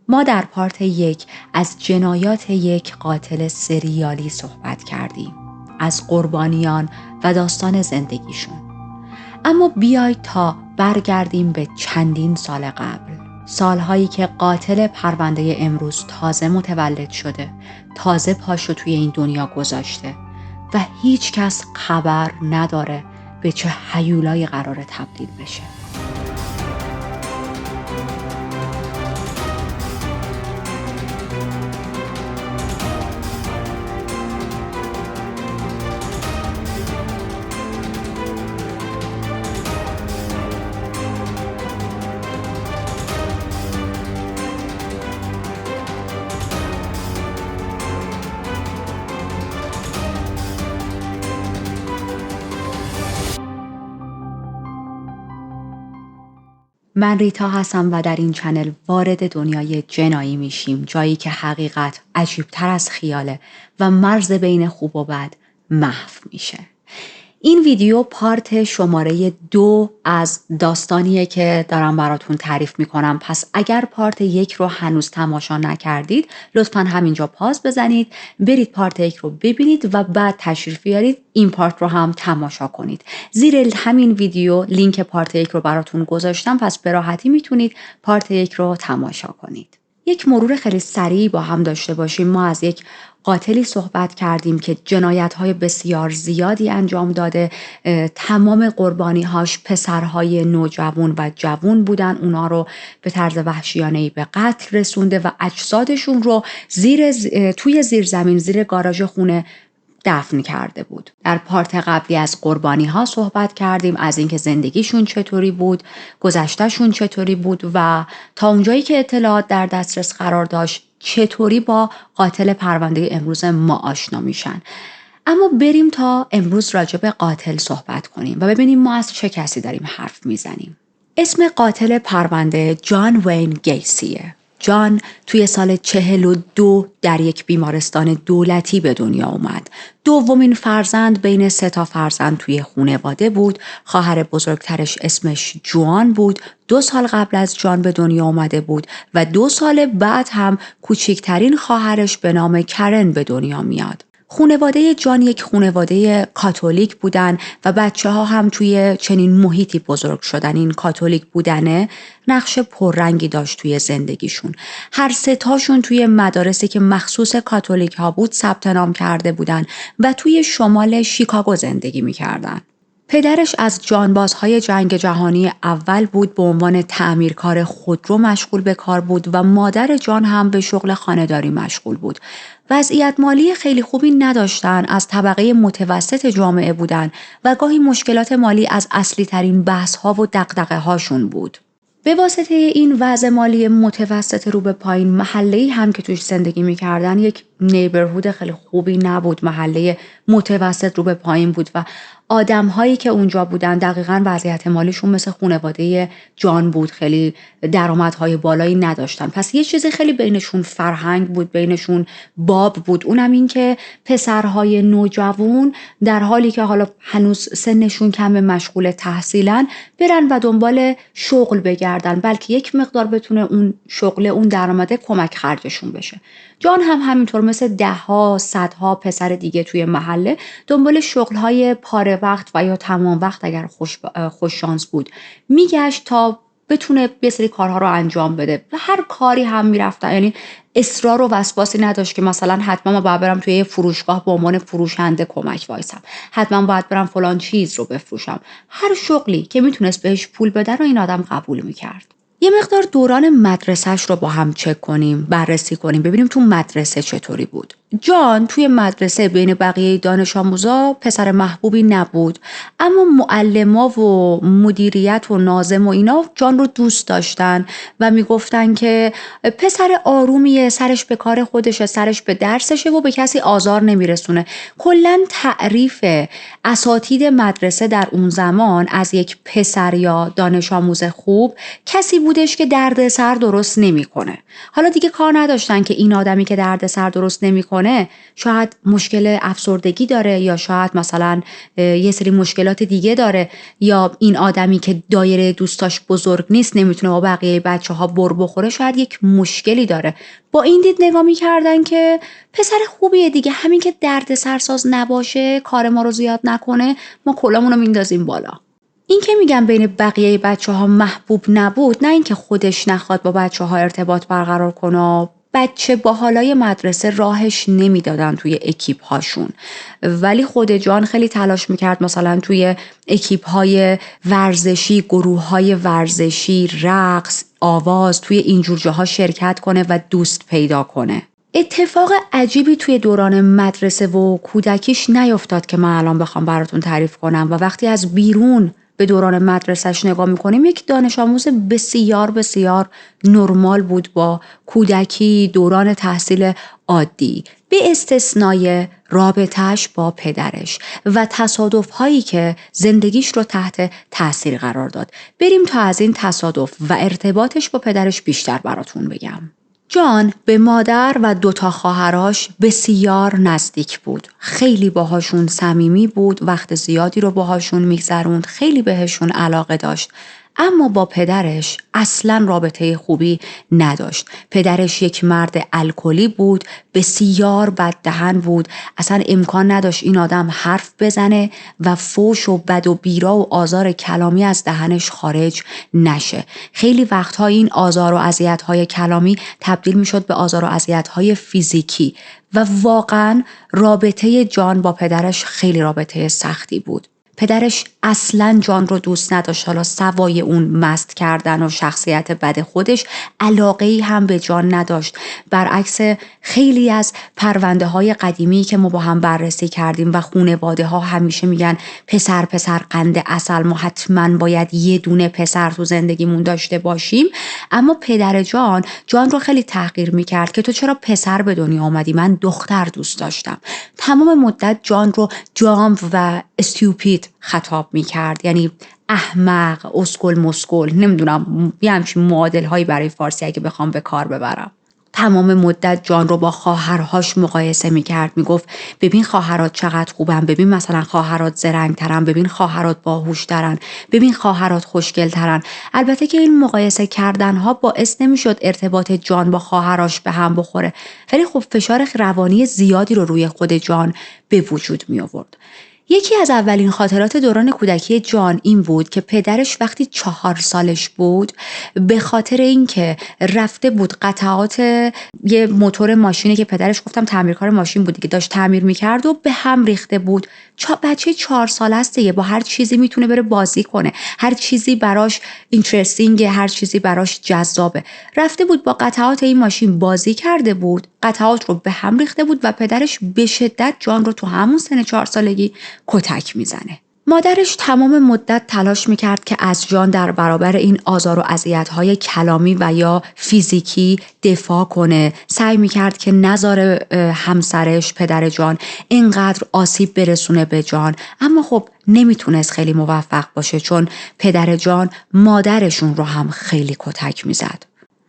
ما در پارت 1 از جنایات یک قاتل سریالی صحبت کردیم، از قربانیان و داستان زندگیشون. اما بیایید تا برگردیم به چندین سال قبل، سالهایی که قاتل پرونده امروز تازه متولد شده، تازه پاشو توی این دنیا گذاشته و هیچ کس خبر نداره به چه هیولایی قراره تبدیل بشه. من ریتا هستم و در این چنل وارد دنیای جنایی میشیم، جایی که حقیقت عجیبتر از خیاله و مرز بین خوب و بد محو میشه. این ویدیو پارت شماره 2 از داستانیه که دارم براتون تعریف میکنم، پس اگر پارت 1 رو هنوز تماشا نکردید لطفاً همینجا پاز بزنید، برید پارت 1 رو ببینید و بعد تشریف بیارید این پارت رو هم تماشا کنید. زیر همین ویدیو لینک پارت 1 رو براتون گذاشتم، پس به راحتی میتونید پارت 1 رو تماشا کنید. یک مرور خیلی سریع با هم داشته باشیم. ما از یک قاتلی صحبت کردیم که جنایت‌های بسیار زیادی انجام داده. تمام قربانی‌هاش پسرهای نوجوان و جوان بودن. اونا رو به طرز وحشیانه‌ای به قتل رسونده و اجسادشون رو توی زیرزمین، زیر گاراژ خونه دفن کرده بود. در پارت قبلی از قربانی ها صحبت کردیم، از اینکه زندگیشون چطوری بود، گذشتهشون چطوری بود و تا اونجایی که اطلاعات در دسترس قرار داشت چطوری با قاتل پرونده امروز ما آشنا میشن. اما بریم تا امروز راجع به قاتل صحبت کنیم و ببینیم ما از چه کسی داریم حرف میزنیم. اسم قاتل پرونده جان وین گیسیه. جان توی سال 42 در یک بیمارستان دولتی به دنیا اومد. دومین فرزند بین 3 فرزند توی خانواده بود. خواهر بزرگترش اسمش جوان بود. 2 سال قبل از جان به دنیا اومده بود و 2 سال بعد هم کوچکترین خواهرش به نام کرن به دنیا میاد. خانواده جان یک خانواده کاتولیک بودن و بچه‌ها هم توی چنین محیطی بزرگ شدن. این کاتولیک بودنه نقش پررنگی داشت توی زندگیشون. هر 3 تاشون توی مدارسی که مخصوص کاتولیک ها بود ثبت نام کرده بودن و توی شمال شیکاگو زندگی می‌کردن. پدرش از جانبازهای جنگ جهانی اول بود، به عنوان تعمیرکار خودرو مشغول به کار بود و مادر جان هم به شغل خانه‌داری مشغول بود. وضعیت مالی خیلی خوبی نداشتن، از طبقه متوسط جامعه بودن و گاهی مشکلات مالی از اصلی ترین بحث ها و دغدغه هاشون بود. به واسطه این وضع مالی متوسط رو به پایین، محله‌ای هم که توش زندگی می‌کردن یک نیبرهود خیلی خوبی نبود، محله متوسط رو به پایین بود و آدم‌هایی که اونجا بودن دقیقاً وضعیت مالیشون مثل خانواده جان بود، خیلی درآمدهای بالایی نداشتن. پس یه چیزی خیلی بینشون فرهنگ بود، بینشون باب بود، اونم این که پسرهای نوجوان در حالی که حالا هنوز سنشون کم، مشغول تحصیلن، برن و دنبال شغل بگردن، بلکه یک مقدار بتونه اون شغل، اون درآمده کمک خرجشون بشه. جان هم همینطور مثل 10 صدها پسر دیگه توی محله دنبال شغل‌های پاره وقت و یا تمام وقت اگر خوش شانس بود میگشت تا بتونه یه سری کارها رو انجام بده و هر کاری هم میرفتن، یعنی اصرار و وسواسی نداشت که مثلا حتما ما باید برم توی فروشگاه به عنوان فروشنده کمک وایسم، حتما باید برم فلان چیز رو بفروشم. هر شغلی که میتونست بهش پول بده رو این آدم قبول میکرد. یه مقدار دوران مدرسه‌اش رو با هم چک کنیم، بررسی کنیم، ببینیم تو مدرسه چطوری بود. جان توی مدرسه بین بقیه دانش آموزا پسر محبوبی نبود، اما معلما و مدیریت و ناظم و اینا جان رو دوست داشتن و میگفتن که پسر آرومیه، سرش به کار خودشه، سرش به درسشه و به کسی آزار نمیرسونه. کلاً تعریف اساتید مدرسه در اون زمان از یک پسر یا دانش آموز خوب کسی بودش که دردسر درست نمیکنه. حالا دیگه کار نداشتن که این آدمی که دردسر درست نمیکنه میکنه شاید مشکل افسردگی داره، یا شاید مثلا یه سری مشکلات دیگه داره، یا این آدمی که دایره دوستاش بزرگ نیست نمیتونه با بقیه بچه‌ها بر بخوره، شاید یک مشکلی داره. با این دید نگاه میکردن که پسر خوبیه دیگه، همین که درد سرساز نباشه، کار ما رو زیاد نکنه، ما کلامون رو میندازیم بالا. این که میگم بین بقیه بچه‌ها محبوب نبود، نه اینکه خودش نخواد با بچه‌ها ارتباط برقرار کنه. بچه باحالای مدرسه راهش نمیدادن توی اکیپ هاشون، ولی خود جان خیلی تلاش میکرد مثلا توی اکیپ های ورزشی، گروه های ورزشی، رقص، آواز، توی اینجور جاها شرکت کنه و دوست پیدا کنه. اتفاق عجیبی توی دوران مدرسه و کودکیش نیفتاد که من الان بخوام براتون تعریف کنم، و وقتی از بیرون به دوران مدرسهش نگاه میکنیم یک دانش آموز بسیار بسیار نرمال بود، با کودکی، دوران تحصیل عادی، به استثنای رابطهش با پدرش و تصادف هایی که زندگیش رو تحت تاثیر قرار داد. بریم تا از این تصادف و ارتباطش با پدرش بیشتر براتون بگم. جان به مادر و 2 خواهرش بسیار نزدیک بود. خیلی باهاشون صمیمی بود، وقت زیادی رو باهاشون میگذروند، خیلی بهشون علاقه داشت. اما با پدرش اصلاً رابطه خوبی نداشت. پدرش یک مرد الکلی بود، بسیار بددهن بود. اصلا امکان نداشت این آدم حرف بزنه و فوش و بد و بیرا و آزار کلامی از دهنش خارج نشه. خیلی وقتها این آزار و اذیت‌های کلامی تبدیل میشد به آزار و اذیت‌های فیزیکی و واقعاً رابطه جان با پدرش خیلی رابطه سختی بود. پدرش اصلاً جان رو دوست نداشت، حالا سوای اون مست کردن و شخصیت بد خودش علاقه‌ای هم به جان نداشت. برعکس خیلی از پرونده های قدیمی که ما با هم بررسی کردیم و خانواده ها همیشه میگن پسر قند عسل، ما حتما باید یه دونه پسر تو زندگیمون داشته باشیم، اما پدر جان رو خیلی تحقیر میکرد که تو چرا پسر به دنیا آمدی، من دختر دوست داشتم. تمام مدت جان رو جامپ و استیوپید خطاب میکرد، یعنی احمق، اسکل، مسکل، نمیدونم یه همچین معادل هایی برای فارسی اگه بخوام به کار ببرم. تمام مدت جان رو با خواهرهاش مقایسه میکرد، میگفت ببین خواهرات چقدر خوبن، ببین مثلا خواهرات زرنگترن، ببین خواهرات باهوشترن، ببین خواهرات خوشگلترن. البته که این مقایسه کردن ها باعث نمیشد ارتباط جان با خواهرش به هم بخوره، ولی خب فشار روانی زیادی رو روی خود جان به وجود می آورد. یکی از اولین خاطرات دوران کودکی جان این بود که پدرش وقتی 4 سالش بود به خاطر اینکه رفته بود قطعات یه موتور ماشینی که پدرش گفتم تعمیرکار ماشین بود دیگه داشت تعمیر میکرد و به هم ریخته بود. بچه 4 ساله است دیگه، با هر چیزی میتونه بره بازی کنه، هر چیزی براش اینترستینگه، هر چیزی براش جذابه. رفته بود با قطعات این ماشین بازی کرده بود، قطعات رو به هم ریخته بود و پدرش به شدت جان رو تو همون سن 4 سالگی کتک میزنه. مادرش تمام مدت تلاش میکرد که از جان در برابر این آزار و اذیت‌های کلامی و یا فیزیکی دفاع کنه. سعی میکرد که نذاره همسرش پدر جان اینقدر آسیب برسونه به جان، اما خب نمیتونست خیلی موفق باشه چون پدر جان مادرشون رو هم خیلی کتک میزد.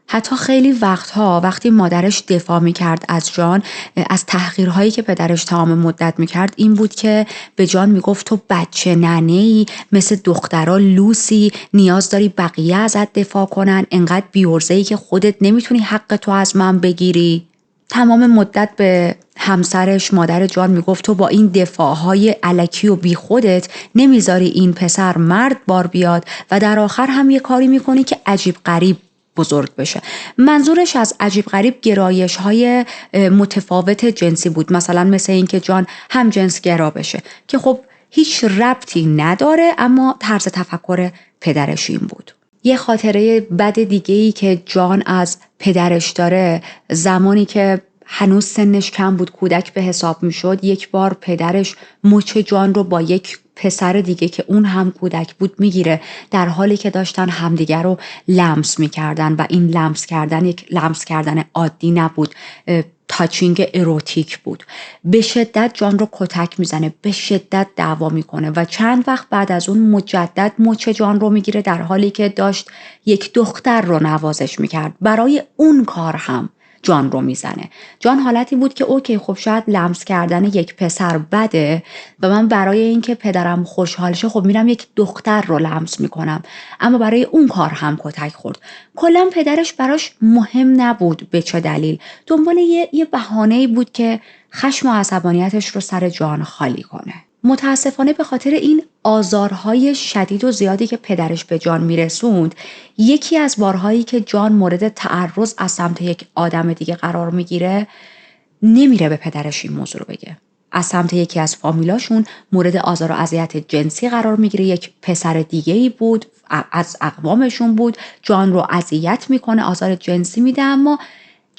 حتی خیلی وقتها وقتی مادرش دفاع میکرد از جان، از تحقیرهایی که پدرش تمام مدت میکرد این بود که به جان میگفت تو بچه ننه‌ای، مثل دخترها لوسی، نیاز داری بقیه ازت دفاع کنن، انقدر بی‌عرضه‌ای که خودت نمیتونی حق تو از من بگیری. تمام مدت به همسرش مادر جان میگفت تو با این دفاعهای الکی و بی خودت نمیذاری این پسر مرد بار بیاد و در آخر هم یه کاری میکنی که عجیب غریب بزرگ بشه. منظورش از عجیب غریب گرایش های متفاوت جنسی بود، مثلا مثل این که جان هم جنس گرا بشه که خب هیچ ربطی نداره، اما طرز تفکر پدرش این بود. یه خاطره بد دیگه‌ای که جان از پدرش داره، زمانی که هنوز سنش کم بود، کودک به حساب می شد، یک بار پدرش مچ جان رو با یک پسر دیگه که اون هم کودک بود میگیره، در حالی که داشتن همدیگر رو لمس میکردن و این لمس کردن یک لمس کردن عادی نبود، تاچینگ اروتیک بود. به شدت جان رو کتک میزنه، به شدت دعوا میکنه و چند وقت بعد از اون مجدد مچ جان رو میگیره در حالی که داشت یک دختر رو نوازش میکرد. برای اون کار هم جان رو میزنه. جان حالتی بود که اوکی خب شاید لمس کردن یک پسر بده و من برای اینکه پدرم خوشحال شه خب میرم یک دختر رو لمس میکنم، اما برای اون کار هم کتک خورد. کلا پدرش براش مهم نبود به چه دلیل، دنبال یه بهانه‌ای بود که خشم و عصبانیتش رو سر جان خالی کنه. متاسفانه به خاطر این آزارهای شدید و زیادی که پدرش به جان میرسوند، یکی از بارهایی که جان مورد تعرض از سمت یک آدم دیگه قرار میگیره، نمیره به پدرش این موضوع رو بگه. از سمت یکی از فامیلاشون مورد آزار و اذیت جنسی قرار میگیره. یک پسر دیگه‌ای بود، از اقوامشون بود، جان رو اذیت میکنه، آزار جنسی میده، اما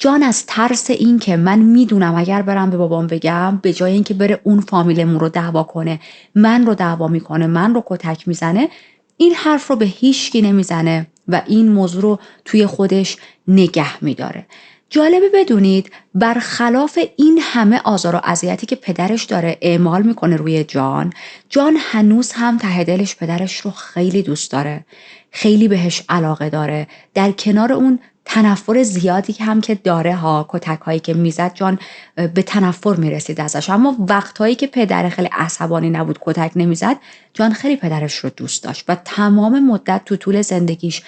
جان از ترس این که من میدونم اگر برم به بابام بگم به جای اینکه بره اون فامیلمون رو دعوا کنه، من رو دعوا میکنه، من رو کتک میزنه، این حرف رو به هیچکی نمیزنه و این موضوع رو توی خودش نگه میداره. جالبه بدونید برخلاف این همه آزار و اذیتی که پدرش داره اعمال میکنه روی جان، جان هنوز هم ته دلش پدرش رو خیلی دوست داره، خیلی بهش علاقه داره. در کنار اون تنفر زیادی هم که داره ها، کتک هایی که میزد، جان به تنفر میرسید ازش، اما وقتهایی که پدر خیلی عصبانی نبود، کتک نمیزد، جان خیلی پدرش رو دوست داشت و تمام مدت تو طول زندگیش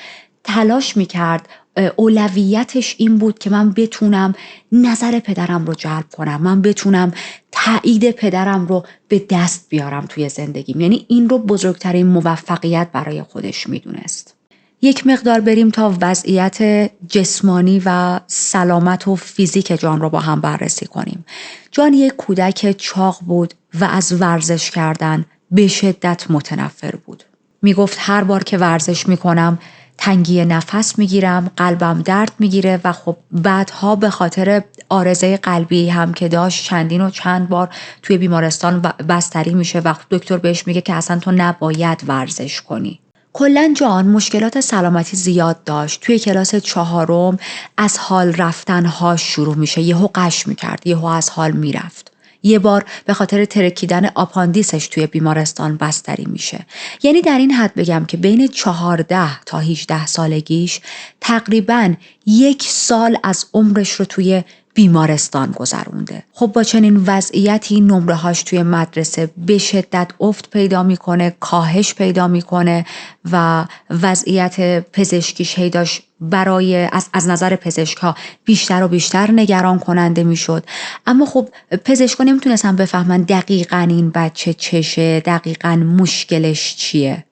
تلاش میکرد، اولویتش این بود که من بتونم نظر پدرم رو جلب کنم، من بتونم تایید پدرم رو به دست بیارم توی زندگیم. یعنی این رو بزرگترین موفقیت برای خودش میدونست. یک مقدار بریم تا وضعیت جسمانی و سلامت و فیزیک جان رو با هم بررسی کنیم. جان یک کودک چاق بود و از ورزش کردن به شدت متنفر بود. میگفت هر بار که ورزش میکنم تنگی نفس میگیرم، قلبم درد میگیره و خب بعدها به خاطر عارضه قلبی هم که داشت چندین و چند بار توی بیمارستان بستری میشه و دکتر بهش میگه که اصلا تو نباید ورزش کنی. کلاً جان مشکلات سلامتی زیاد داشت. توی کلاس 4 از حال رفتن‌هاش شروع میشه، یهو قش میکرد، یهو از حال میرفت. یه بار به خاطر ترکیدن آپاندیسش توی بیمارستان بستری میشه. یعنی در این حد بگم که بین 14 تا 18 سالگیش تقریباً 1 سال از عمرش رو توی بیمارستان گذرونده. خب با چنین وضعیتی نمره‌هاش توی مدرسه به شدت افت پیدا میکنه، کاهش پیدا میکنه و وضعیت پزشکیش هی داشت برای از نظر پزشک‌ها بیشتر و بیشتر نگران کننده میشد. اما خب پزشکا نمیتونستن بفهمن دقیقاً این بچه چشه، دقیقاً مشکلش چیه.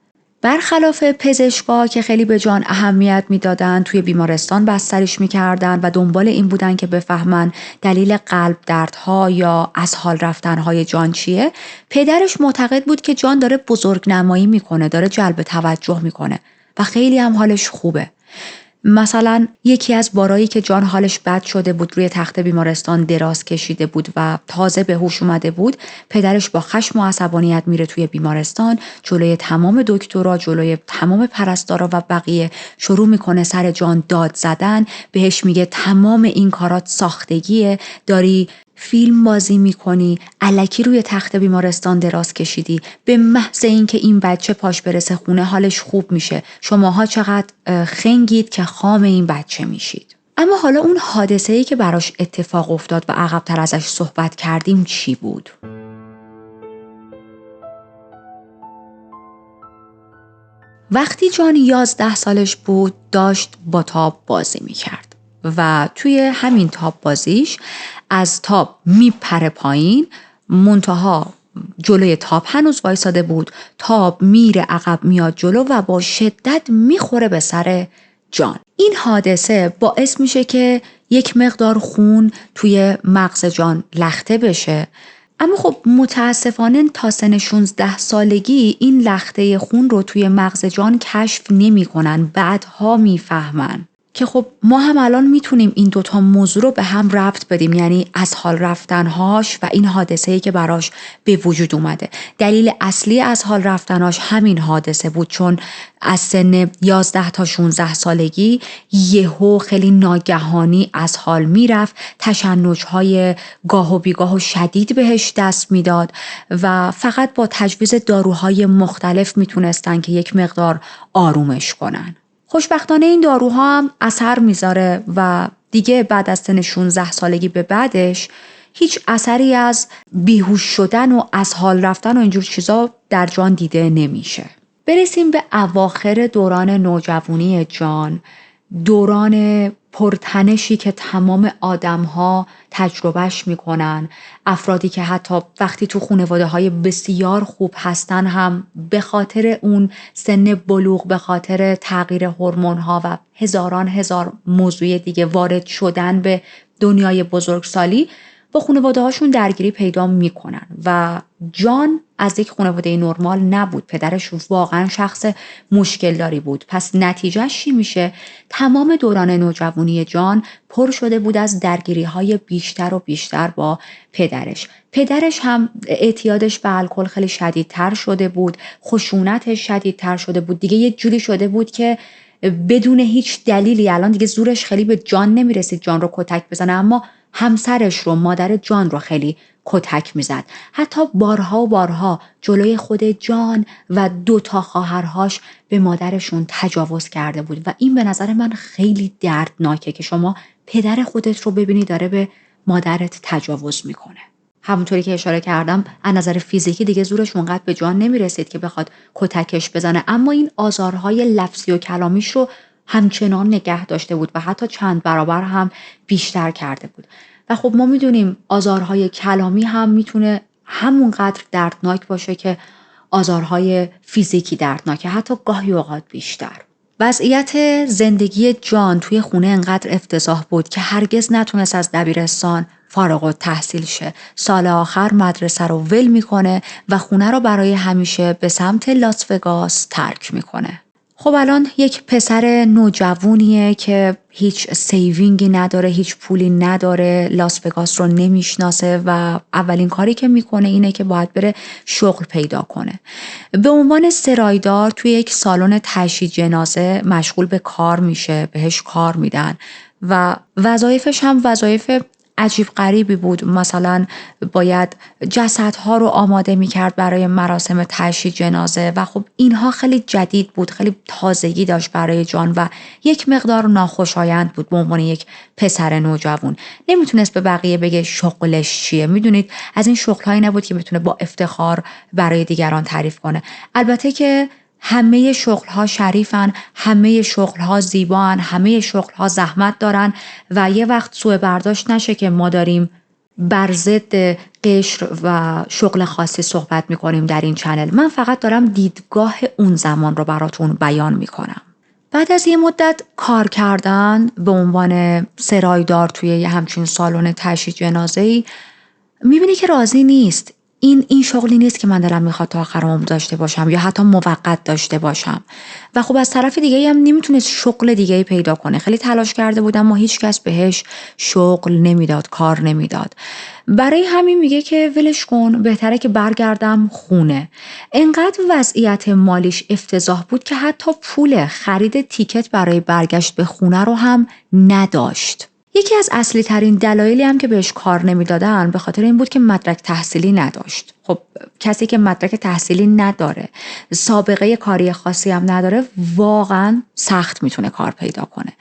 برخلاف پزشکا که خیلی به جان اهمیت میدادن، توی بیمارستان بستریش میکردن و دنبال این بودن که بفهمن دلیل قلب دردها یا از حال رفتنهای جان چیه، پدرش معتقد بود که جان داره بزرگ نمایی میکنه، داره جلب توجه میکنه و خیلی هم حالش خوبه. مثلا یکی از بارایی که جان حالش بد شده بود، روی تخت بیمارستان دراز کشیده بود و تازه به هوش اومده بود، پدرش با خشم و عصبانیت میره توی بیمارستان، جلوی تمام دکترها، جلوی تمام پرستارا و بقیه شروع میکنه سر جان داد زدن. بهش میگه تمام این کارات ساختگیه، داری فیلم بازی میکنی، الکی روی تخت بیمارستان دراز کشیدی، به محض اینکه این بچه پاش برسه خونه حالش خوب میشه، شماها چقدر خنگید که خام این بچه میشید. اما حالا اون حادثه‌ای که براش اتفاق افتاد و عقب‌تر ازش صحبت کردیم چی بود؟ وقتی جان 11 سالش بود داشت با تاب بازی میکرد و توی همین تاب بازیش از تاب میپره پایین، منتها جلوی تاب هنوز وایساده بود، تاب میره عقب میاد جلو و با شدت میخوره به سر جان. این حادثه باعث میشه که یک مقدار خون توی مغز جان لخته بشه، اما خب متاسفانه تا سن 16 سالگی این لخته خون رو توی مغز جان کشف نمی کنن، بعدها میفهمن که خب ما هم الان میتونیم این دوتا موضوع رو به هم ربط بدیم، یعنی از حال رفتنهاش و این حادثه‌ای که براش به وجود اومده. دلیل اصلی از حال رفتنهاش همین حادثه بود، چون از سن 11 تا 16 سالگی یهو خیلی ناگهانی از حال میرفت، تشنج‌های گاه و بیگاه و شدید بهش دست میداد و فقط با تجویز داروهای مختلف میتونستن که یک مقدار آرومش کنن. خوشبختانه این داروها هم اثر میذاره و دیگه بعد از سن 16 سالگی به بعدش هیچ اثری از بیهوش شدن و از حال رفتن و اینجور چیزا در جان دیده نمیشه. برسیم به اواخر دوران نوجوانی جان، دوران پرتنشی که تمام آدم‌ها تجربهش میکنن. افرادی که حتی وقتی تو خانواده‌های بسیار خوب هستن هم به خاطر اون سن بلوغ، به خاطر تغییر هورمون‌ها و هزار موضوع دیگه وارد شدن به دنیای بزرگسالی با خانواده‌هاشون درگیری پیدا میکنن و جان از یک خانواده نرمال نبود. پدرش واقعا شخص مشکل داری بود. پس نتیجهش چی میشه؟ تمام دوران نوجوانی جان پر شده بود از درگیری‌های بیشتر و بیشتر با پدرش. پدرش هم اعتیادش به الکل خیلی شدیدتر شده بود، خشونتش شدیدتر شده بود. دیگه یه جوری شده بود که بدون هیچ دلیلی الان دیگه زورش خیلی به جان نمیرسید جان رو کتک بزنه، اما همسرش رو، مادر جان رو خیلی کتک میزد. حتی بارها و بارها جلوی خود جان و 2 خواهرهاش به مادرشون تجاوز کرده بود و این به نظر من خیلی دردناکه که شما پدر خودت رو ببینی داره به مادرت تجاوز میکنه. همونطوری که اشاره کردم از نظر فیزیکی دیگه زورش اونقدر به جان نمیرسید که بخواد کتکش بزنه، اما این آزارهای لفظی و کلامیش رو همچنان نگه داشته بود و حتی چند برابر هم بیشتر کرده بود. و خب ما میدونیم آزارهای کلامی هم میتونه همونقدر دردناک باشه که آزارهای فیزیکی دردناکه، حتی گاهی اوقات بیشتر. وضعیت زندگی جان توی خونه انقدر افتضاح بود که هرگز نتونست از دبیرستان فارغ التحصیل شه. سال آخر مدرسه رو ول میکنه و خونه رو برای همیشه به سمت لاس وگاس ترک میکنه. خب الان یک پسر نوجوانیه که هیچ سیوینگی نداره، هیچ پولی نداره، لاس وگاس رو نمیشناسه و اولین کاری که میکنه اینه که باید بره شغل پیدا کنه. به عنوان سرایدار توی یک سالن تشییع جنازه مشغول به کار میشه، بهش کار میدن و وظایفش هم وظایف عجیب غریبی بود. مثلا باید جسدها رو آماده میکرد برای مراسم تشییع جنازه و خب اینها خیلی جدید بود، خیلی تازگی داشت برای جان و یک مقدار ناخوشایند بود. به عنوان یک پسر نوجوان نمیتونست به بقیه بگه شغلش چیه. میدونید از این شغلهایی نبود که بتونه با افتخار برای دیگران تعریف کنه. البته که همه شغلها شریفن، همه شغلها زیبان، همه شغلها زحمت دارن و یه وقت سوء برداشت نشه که ما داریم بر ضد قشر و شغل خاصی صحبت میکنیم در این چنل. من فقط دارم دیدگاه اون زمان رو براتون بیان میکنم. بعد از یه مدت کار کردن به عنوان سرایدار توی یه همچین سالن تشییع جنازه‌ای میبینی که راضی نیست. این شغلی نیست که من دلم میخواد تا آخر عمر داشته باشم یا حتی موقت داشته باشم. و خب از طرف دیگه هم نمیتونست شغل دیگه پیدا کنه. خیلی تلاش کرده بود اما هیچ کس بهش شغل نمیداد، کار نمیداد. برای همین میگه که ولش کن، بهتره که برگردم خونه. انقدر وضعیت مالیش افتضاح بود که حتی پول خرید تیکت برای برگشت به خونه رو هم نداشت. یکی از اصلی ترین دلایلی هم که بهش کار نمیدادن به خاطر این بود که مدرک تحصیلی نداشت. خب کسی که مدرک تحصیلی نداره، سابقه کاری خاصی هم نداره، واقعا سخت میتونه کار پیدا کنه.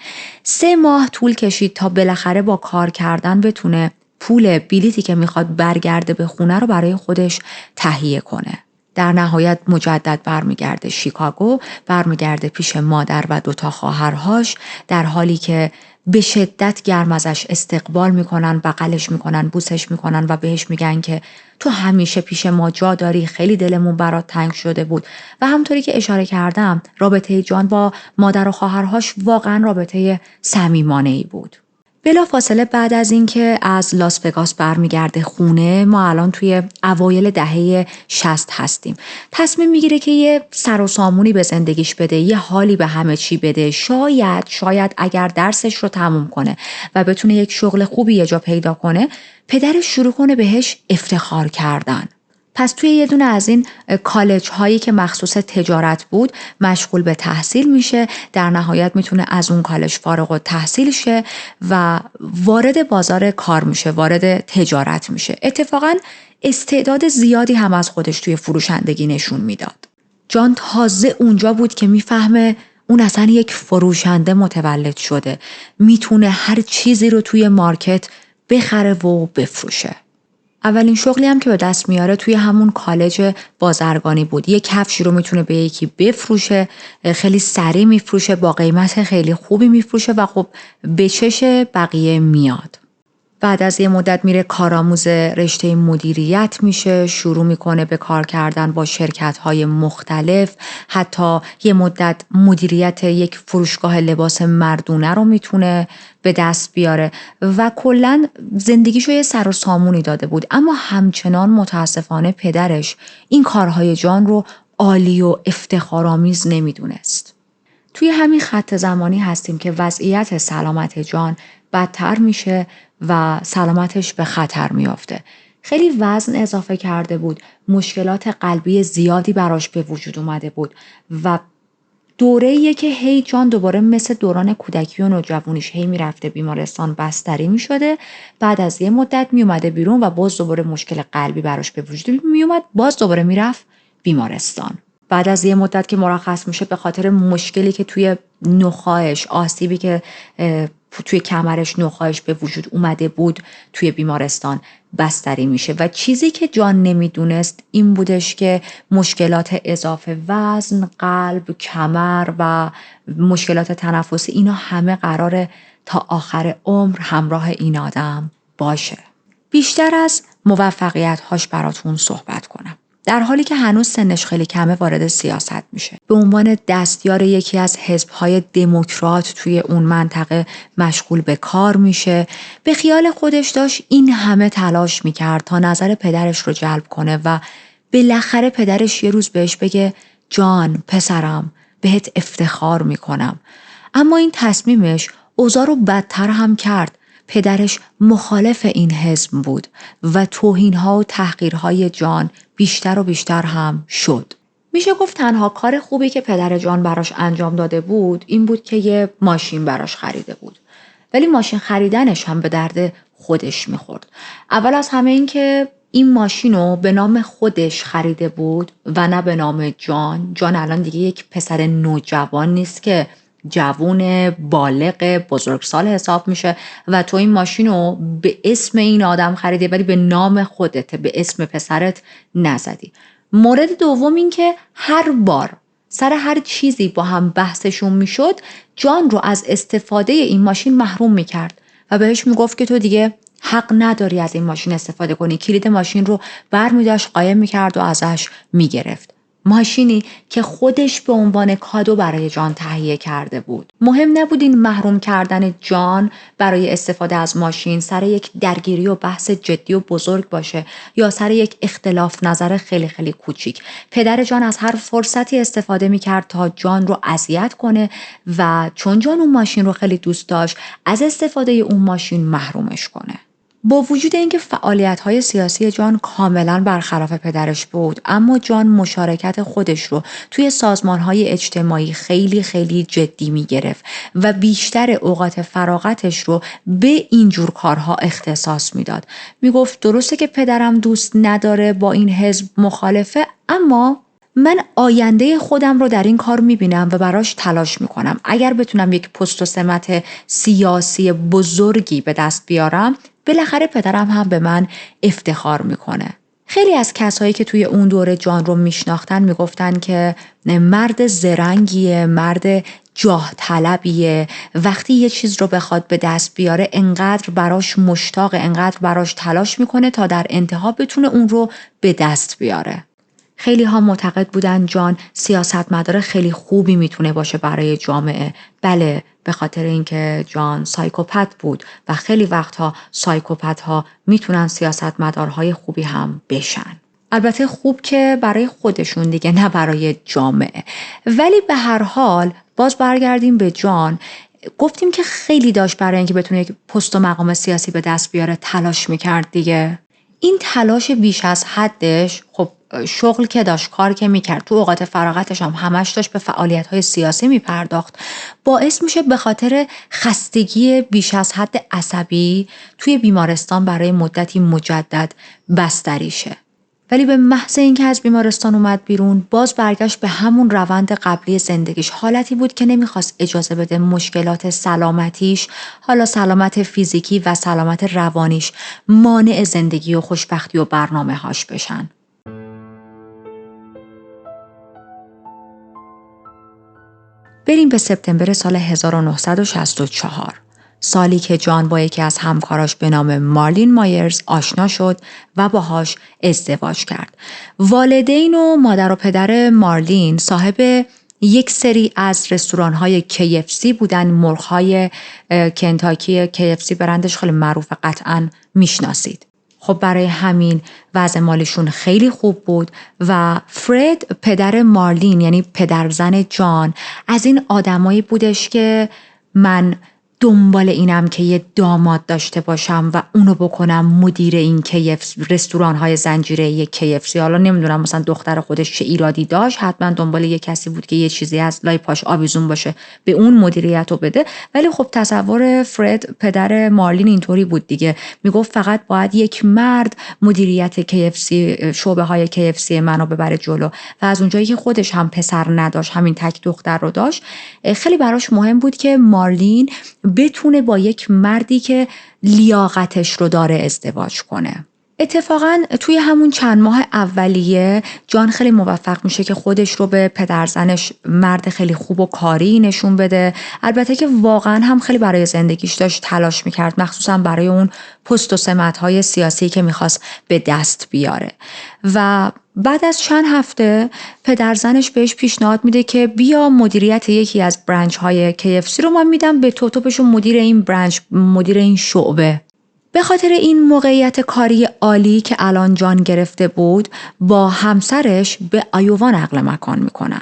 3 ماه طول کشید تا بالاخره با کار کردن بتونه پول بلیتی که میخواد برگرده به خونه رو برای خودش تهیه کنه. در نهایت مجدد برمیگرده شیکاگو، برمیگرده پیش مادر و 2 خواهرهاش، در حالی که به شدت گرم ازش استقبال میکنن، بغلش میکنن، بوسش میکنن و بهش میگن که تو همیشه پیش ما جا داری، خیلی دلمون برات تنگ شده بود. و همونطوری که اشاره کردم رابطه جان با مادر و خواهرهاش واقعا رابطه صمیمانه‌ای بود. بلافاصله بعد از اینکه از لاس وگاس برمیگرده خونه، ما الان توی اوایل دهه 60 هستیم. تصمیم میگیره که یه سر و سامونی به زندگیش بده، یه حالی به همه چی بده. شاید اگر درسش رو تموم کنه و بتونه یک شغل خوبی یه جا پیدا کنه، پدرش شروع کنه بهش افتخار کردن. پس توی یه دونه از این کالج هایی که مخصوص تجارت بود مشغول به تحصیل میشه. در نهایت میتونه از اون کالج فارغ التحصیل شه و وارد بازار کار میشه، وارد تجارت میشه. اتفاقا استعداد زیادی هم از خودش توی فروشندگی نشون میداد. جان تازه اونجا بود که میفهمه اون اصلا یک فروشنده متولد شده. میتونه هر چیزی رو توی مارکت بخره و بفروشه. اولین شغلی هم که به دست میاره توی همون کالج بازرگانی بود. یک کفشی رو میتونه به یکی بفروشه، خیلی سریع میفروشه، با قیمت خیلی خوبی میفروشه و خب به چش بقیه میاد. بعد از یه مدت میره کارآموز رشته مدیریت میشه، شروع میکنه به کار کردن با شرکت‌های مختلف، حتی یه مدت مدیریت یک فروشگاه لباس مردونه رو میتونه به دست بیاره و کلاً زندگیشو یه سر و سامونی داده بود. اما همچنان متاسفانه پدرش این کارهای جان رو عالی و افتخارآمیز نمیدونست. توی همین خط زمانی هستیم که وضعیت سلامت جان بدتر میشه و سلامتش به خطر میافته. خیلی وزن اضافه کرده بود، مشکلات قلبی زیادی براش به وجود اومده بود و دوره‌ایه که هی جان دوباره مثل دوران کودکی و نوجوانیش هی میرفته بیمارستان، بستری میشده، بعد از یه مدت میومده بیرون و باز دوباره مشکل قلبی براش به وجود میومد، باز دوباره میرفت بیمارستان. بعد از یه مدت که مرخص میشه به خاطر مشکلی که توی نخاعش، آسیبی که توی کمرش، نخاعش به وجود اومده بود، توی بیمارستان بستری میشه و چیزی که جان نمیدونست این بودش که مشکلات اضافه وزن، قلب، کمر و مشکلات تنفسی، اینا همه قراره تا آخر عمر همراه این آدم باشه. بیشتر از موفقیت‌هاش براتون صحبت کنم. در حالی که هنوز سنش خیلی کمه وارد سیاست میشه. به عنوان دستیار یکی از حزب‌های دموکرات توی اون منطقه مشغول به کار میشه. به خیال خودش داشت این همه تلاش میکرد تا نظر پدرش رو جلب کنه و بالاخره پدرش یه روز بهش بگه جان پسرم بهت افتخار میکنم. اما این تصمیمش اوضاع رو بدتر هم کرد. پدرش مخالف این حزب بود و توهین‌ها و تحقیرهای جان بیشتر و بیشتر هم شد. میشه گفت تنها کار خوبی که پدر جان براش انجام داده بود این بود که یه ماشین براش خریده بود. ولی ماشین خریدنش هم به درد خودش میخورد. اول از همه این که این ماشین رو به نام خودش خریده بود و نه به نام جان. جان الان دیگه یک پسر نوجوان نیست که جوون بالغ بزرگسال حساب میشه و تو این ماشین رو به اسم این آدم خریده ولی به نام خودت، به اسم پسرت نزدی. مورد دوم این که هر بار سر هر چیزی با هم بحثشون میشد جان رو از استفاده این ماشین محروم میکرد و بهش میگفت که تو دیگه حق نداری از این ماشین استفاده کنی. کلید ماشین رو برمی‌داشت قایم میکرد و ازش میگرفت. ماشینی که خودش به عنوان کادو برای جان تهیه کرده بود. مهم نبود این محروم کردن جان برای استفاده از ماشین سر یک درگیری و بحث جدی و بزرگ باشه یا سر یک اختلاف نظر خیلی خیلی کوچیک. پدر جان از هر فرصتی استفاده میکرد تا جان رو اذیت کنه و چون جان اون ماشین رو خیلی دوست داشت از استفاده اون ماشین محرومش کنه. با وجود اینکه فعالیت‌های سیاسی جان کاملاً برخلاف پدرش بود، اما جان مشارکت خودش رو توی سازمان‌های اجتماعی خیلی خیلی جدی می‌گرفت و بیشتر اوقات فراغتش رو به اینجور کارها اختصاص میداد. میگفت درسته که پدرم دوست نداره، با این حزب مخالفه، اما من آینده خودم رو در این کار میبینم و براش تلاش میکنم. اگر بتونم یک پست و سمت سیاسی بزرگی به دست بیارم، بالاخره پدرم هم به من افتخار میکنه. خیلی از کسایی که توی اون دوره جان رو میشناختن میگفتن که مرد زرنگیه، مرد جاه طلبیه. وقتی یه چیز رو بخواد به دست بیاره انقدر براش مشتاقه، انقدر براش تلاش میکنه تا در انتها بتونه اون رو به دست بیاره. خیلی ها معتقد بودن جان سیاستمدار خیلی خوبی میتونه باشه برای جامعه. بله، به خاطر اینکه جان سایکوپت بود و خیلی وقتها سایکوپت ها میتونن سیاستمدارهای خوبی هم بشن. البته خوب که برای خودشون دیگه، نه برای جامعه. ولی به هر حال باز برگردیم به جان. گفتیم که خیلی داشت برای اینکه بتونه یک پست و مقام سیاسی به دست بیاره تلاش میکرد دیگه. این تلاش بیش از حدش، خب شغل که داشت، کار که میکرد، تو اوقات فراغتش هم همش داشت به فعالیت‌های سیاسی میپرداخت، باعث میشه به خاطر خستگی بیش از حد عصبی توی بیمارستان برای مدتی مجدد بستری شه. ولی به محض اینکه از بیمارستان اومد بیرون باز برگشت به همون روند قبلی زندگیش. حالتی بود که نمیخواست اجازه بده مشکلات سلامتیش، حالا سلامت فیزیکی و سلامت روانیش، مانع زندگی و خوشبختی و برنامه هاش بشن. بریم به سپتامبر سال 1964. سالی که جان با یکی از همکاراش به نام مارلین مایرز آشنا شد و باهاش ازدواج کرد. والدین و مادر و پدر مارلین صاحب یک سری از رستوران‌های KFC بودن. مرغ‌های کنتاکی KFC برندش خیلی معروف، قطعاً میشناسید. خب برای همین وضع مالیشون خیلی خوب بود و فرد پدر مارلین، یعنی پدرزن جان، از این آدمایی بودش که من دنبال اینم که یه داماد داشته باشم و اونو بکنم مدیر این رستوران‌های زنجیره KFC. حالا نمیدونم مثلا دختر خودش چه ایرادی داشت، حتما دنبال یه کسی بود که یه چیزی از لای پاش آویزون باشه به اون مدیریت رو بده. ولی خب تصور فرد پدر مارلین اینطوری بود دیگه، میگفت فقط باید یک مرد مدیریت KFC، شعبه های KFC منو ببره جلو. و از اونجایی که خودش هم پسر نداشت، همین تک دختر رو داشت، خیلی براش مهم بود که مارلین بتونه با یک مردی که لیاقتش رو داره ازدواج کنه. اتفاقاً توی همون چند ماه اولیه جان خیلی موفق میشه که خودش رو به پدرزنش مرد خیلی خوب و کاری نشون بده. البته که واقعاً هم خیلی برای زندگیش داشت تلاش میکرد، مخصوصاً برای اون پست و سمت‌های سیاسی که میخواست به دست بیاره. و بعد از چند هفته پدرزنش بهش پیشنهاد میده که بیا مدیریت یکی از برنچ های KFC رو من میدم به تو بشو مدیر این برنچ، مدیر این شعبه. به خاطر این موقعیت کاری عالی که الان جان گرفته بود با همسرش به آیووا نقل مکان میکنن.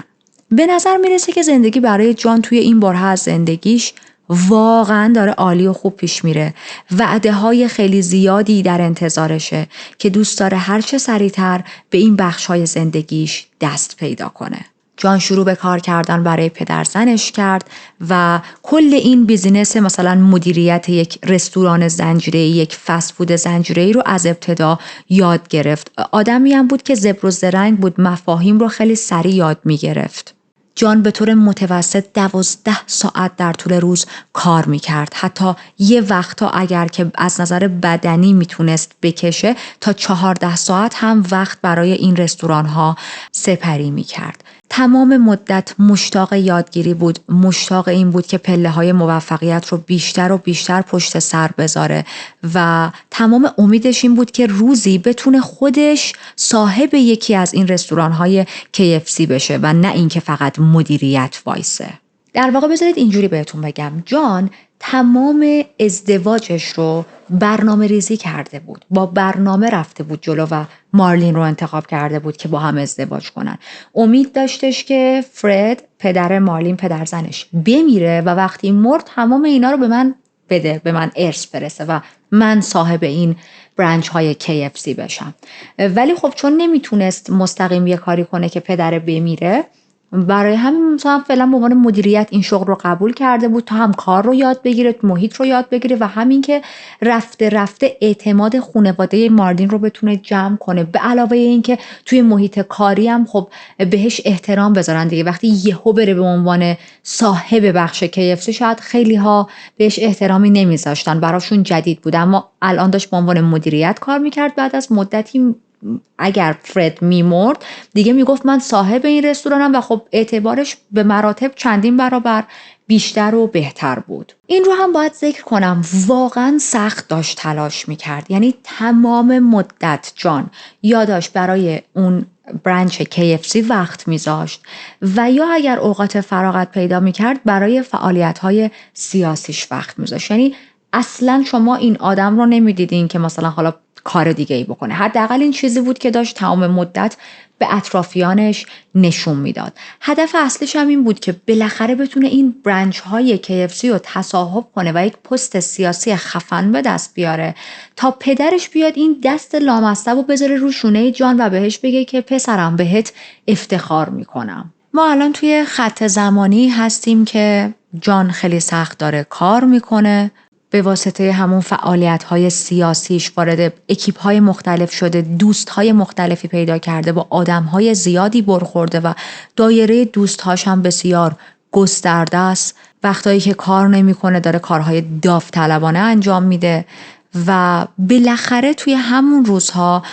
به نظر میرسه که زندگی برای جان توی این بره از زندگیش واقعا داره عالی و خوب پیش میره. وعده های خیلی زیادی در انتظارشه که دوست داره هرچه سریعتر به این بخش های زندگیش دست پیدا کنه. جان شروع به کار کردن برای پدرزنش کرد و کل این بیزینس مثلا مدیریت یک رستوران زنجیره، یک فست فود زنجیره رو از ابتدا یاد گرفت. آدمی هم بود که زبر و زرنگ بود، مفاهیم رو خیلی سریع یاد می گرفت. جان به طور متوسط 12 ساعت در طول روز کار میکرد. حتی یه وقتا اگر که از نظر بدنی میتونست بکشه تا 14 ساعت هم وقت برای این رستوران ها سپری میکرد. تمام مدت مشتاق یادگیری بود، مشتاق این بود که پله های موفقیت رو بیشتر و بیشتر پشت سر بذاره و تمام امیدش این بود که روزی بتونه خودش صاحب یکی از این رستوران های KFC بشه و نه اینکه فقط مدیریت وایسه. در واقع بذارید اینجوری بهتون بگم، جان تمام ازدواجش رو برنامه ریزی کرده بود، با برنامه رفته بود جلو و مارلین رو انتخاب کرده بود که با هم ازدواج کنن. امید داشتش که فرد پدر مارلین، پدرزنش، بمیره و وقتی مرد تمام اینا رو به من بده، به من ارث برسه و من صاحب این برنچ های KFC بشم. ولی خب چون نمیتونست مستقیم یه کاری کنه که پدر بمیره، برای همین مثلا فعلا به عنوان مدیریت این شغل رو قبول کرده بود تا هم کار رو یاد بگیره، محیط رو یاد بگیره و همین که رفته رفته اعتماد خانواده مارلین رو بتونه جمع کنه. به علاوه این که توی محیط کاری هم خب بهش احترام بذارن دیگه. وقتی یهو بره به عنوان صاحب بخش KFC شاید خیلی ها بهش احترامی نمیذاشتن، براشون جدید بود، اما الان داشت به عنوان مدیریت کار میکرد. بعد از مدتی اگر فرد میمرد دیگه میگفت من صاحب این رستورانم و خب اعتبارش به مراتب چندین برابر بیشتر و بهتر بود. این رو هم باید ذکر کنم، واقعا سخت داشت تلاش میکرد. یعنی تمام مدت جان یا داشت برای اون برنچ KFC وقت میذاشت و یا اگر اوقات فراغت پیدا میکرد برای فعالیت‌های سیاسیش وقت میذاشت. یعنی اصلا شما این آدم رو نمیدیدین که مثلا حالا کار دیگه ای بکنه. حداقل این چیزی بود که داشت تمام مدت به اطرافیانش نشون میداد. هدف اصلیش هم این بود که بالاخره بتونه این برنچ های KFC رو تصاحب کنه و یک پست سیاسی خفن به دست بیاره تا پدرش بیاد این دست لامصب رو بذاره رو شونه جان و بهش بگه که پسرم بهت افتخار میکنم. ما الان توی خط زمانی هستیم که جان خیلی سخت داره کار میکنه به واسطه همون فعالیت‌های سیاسیش وارد اکیپ‌های مختلف شده، دوست‌های مختلفی پیدا کرده، با آدم‌های زیادی برخورده و دایره دوست‌هاش هم بسیار گسترده است. وقتایی که کار نمی‌کنه داره کارهای داوطلبانه انجام میده و بالاخره توی همون روزها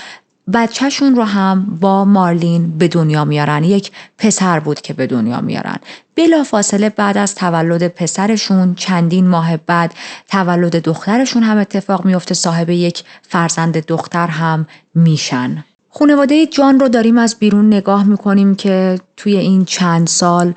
بچهشون رو هم با مارلین به دنیا میارن. یک پسر بود که به دنیا میارن. بلافاصله بعد از تولد پسرشون چندین ماه بعد تولد دخترشون هم اتفاق میفته، صاحب یک فرزند دختر هم میشن. خانواده جان رو داریم از بیرون نگاه میکنیم که توی این چند سال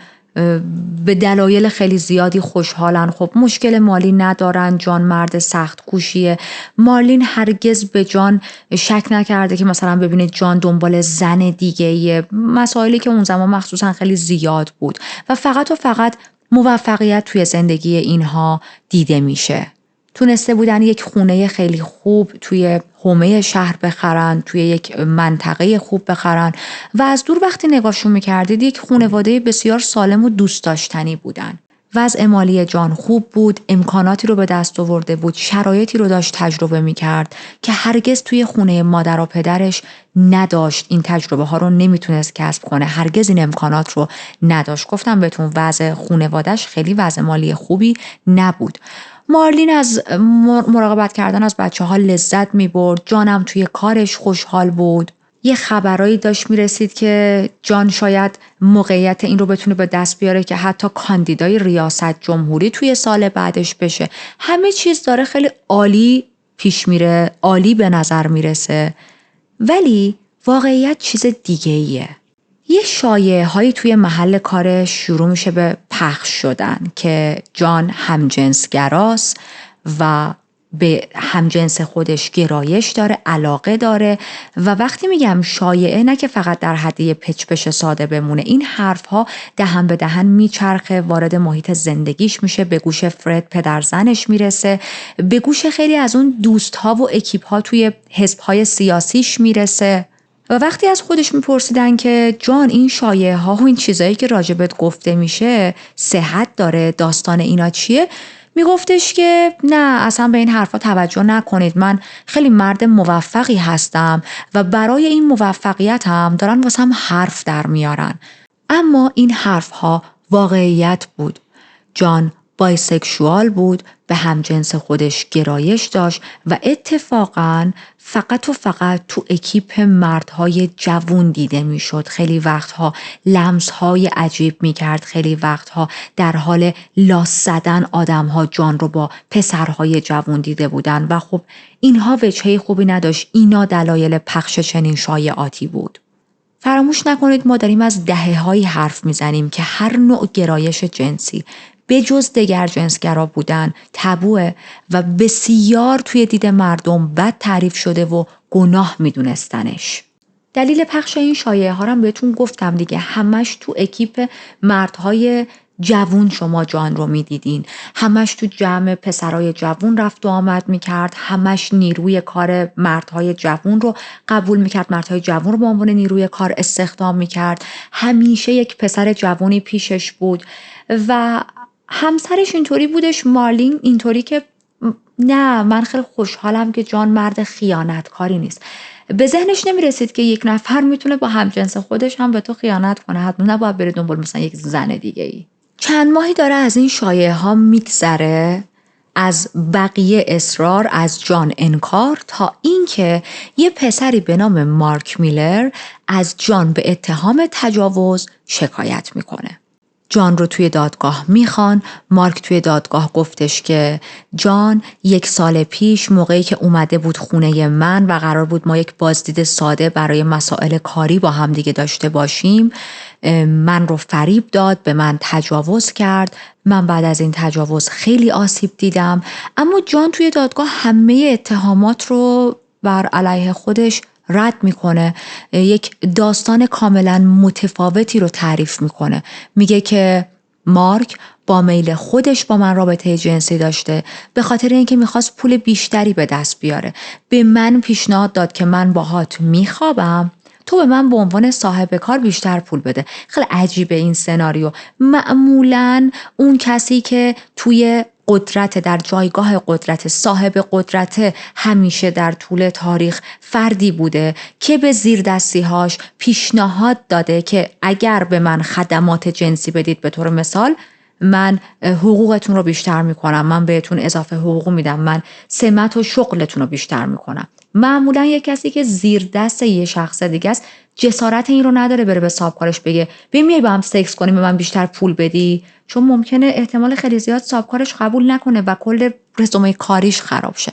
به دلایل خیلی زیادی خوشحالن. خب مشکل مالی ندارن، جان مرد سخت کوشیه. مارلین هرگز به جان شک نکرده که مثلا ببینه جان دنبال زن دیگه، مسائلی که اون زمان مخصوصا خیلی زیاد بود و فقط موفقیت توی زندگی اینها دیده میشه. تونسته بودن یک خونه خیلی خوب توی حومه شهر بخرن، توی یک منطقه خوب بخرن و از دور وقتی نگاهشون میکردید یک خانواده بسیار سالم و دوست داشتنی بودن. وضع مالی جان خوب بود، امکاناتی رو به دست آورده بود، شرایطی رو داشت تجربه میکرد که هرگز توی خونه مادر و پدرش نداشت. این تجربه ها رو نمیتونست کسب کنه، هرگز این امکانات رو نداشت. گفتم بهتون وضع خانواده‌اش خیلی وضع مالی خوبی نبود. مارلین از مراقبت کردن از بچه‌ها لذت می‌برد. جانم توی کارش خوشحال بود. یه خبرایی داشت میرسید که جان شاید موقعیت این رو بتونه به دست بیاره که حتی کاندیدای ریاست جمهوری توی سال بعدش بشه. همه چیز داره خیلی عالی پیش میره، عالی به نظر میرسه، ولی واقعیت چیز دیگه ایه. یه شایعه هایی توی محل کارش شروع میشه به پخش شدن که جان همجنسگراست و به همجنس خودش گرایش داره، علاقه داره. و وقتی میگم شایعه، نه که فقط در حد یه پچ ساده بمونه. این حرف ها دهن به دهن میچرخه، وارد محیط زندگیش میشه، به گوش فرد پدر زنش میرسه، به گوش خیلی از اون دوست ها و اکیپ ها توی حزب های سیاسیش میرسه. و وقتی از خودش میپرسیدن که جان این شایعه ها و این چیزایی که راجبت گفته میشه صحت داره، داستان اینا چیه، میگفتش که نه اصلا به این حرفا توجه نکنید، من خیلی مرد موفقی هستم و برای این موفقیتم دارن واسم حرف در میارن. اما این حرف ها واقعیت بود. جان بایسکشوال بود، به همجنس خودش گرایش داشت و اتفاقاً فقط تو اکیپ مردهای جوون دیده میشد. خیلی وقتها لمسهای عجیب میکرد، خیلی وقتها در حال لاس زدن آدمها جان رو با پسرهای جوون دیده بودن و خب اینها وجهه خوبی نداشت. اینا دلایل پخش چنین شایعاتی بود. فراموش نکنید ما داریم از دهه‌هایی حرف میزنیم که هر نوع گرایش جنسی به جز دگر جنسگرا بودن تبوه و بسیار توی دید مردم بد تعریف شده و گناه میدونستنش. دلیل پخش این شایعه ها هم بهتون گفتم دیگه، همش تو اکیپ مردهای جوون شما جان رو میدیدین، همش تو جمع پسرای جوون رفت و آمد میکرد، همش نیروی کار مردهای جوون رو قبول میکرد، مردهای جوون رو به عنوان نیروی کار استخدام میکرد، همیشه یک پسر جوونی پیشش بود و همسرش اینطوری بودش، مارلین، اینطوری که نه من خیلی خوشحالم که جان مرد خیانتکاری نیست. به ذهنش نمیرسید که یک نفر میتونه با همجنس خودش هم به تو خیانت کنه، حتما نباید بره دنبال مثلا یک زن دیگه ای. چند ماهی داره از این شایعه ها میگذره، از بقیه اصرار، از جان انکار، تا اینکه یه پسری به نام مارک میلر از جان به اتهام تجاوز شکایت میکنه. جان رو توی دادگاه میخوان. مارک توی دادگاه گفتش که جان 1 سال پیش موقعی که اومده بود خونه من و قرار بود ما یک بازدید ساده برای مسائل کاری با هم دیگه داشته باشیم، من رو فریب داد، به من تجاوز کرد. من بعد از این تجاوز خیلی آسیب دیدم. اما جان توی دادگاه همه اتهامات رو بر علیه خودش رد میکنه، یک داستان کاملا متفاوتی رو تعریف میکنه. میگه که مارک با میل خودش با من رابطه جنسی داشته، به خاطر اینکه میخواست پول بیشتری به دست بیاره. به من پیشنهاد داد که من باهات میخوابم، تو به من به عنوان صاحب کار بیشتر پول بده. خیلی عجیبه این سناریو. معمولاً اون کسی که توی قدرت، در جایگاه قدرت، صاحب قدرت همیشه در طول تاریخ فردی بوده که به زیردستی‌هاش پیشنهاد داده که اگر به من خدمات جنسی بدید، به طور مثال من حقوقتون رو بیشتر میکنم، من بهتون اضافه حقوق میدم، من سمت و شغلتون رو بیشتر میکنم. معمولا یک کسی که زیر دست یه شخص دیگه است جسارت این رو نداره بره به صاحبکارش بگه میای با هم سکس کنیم به من بیشتر پول بدی، چون ممکنه احتمال خیلی زیاد صاحبکارش قبول نکنه و کل رزومه کاریش خراب شه.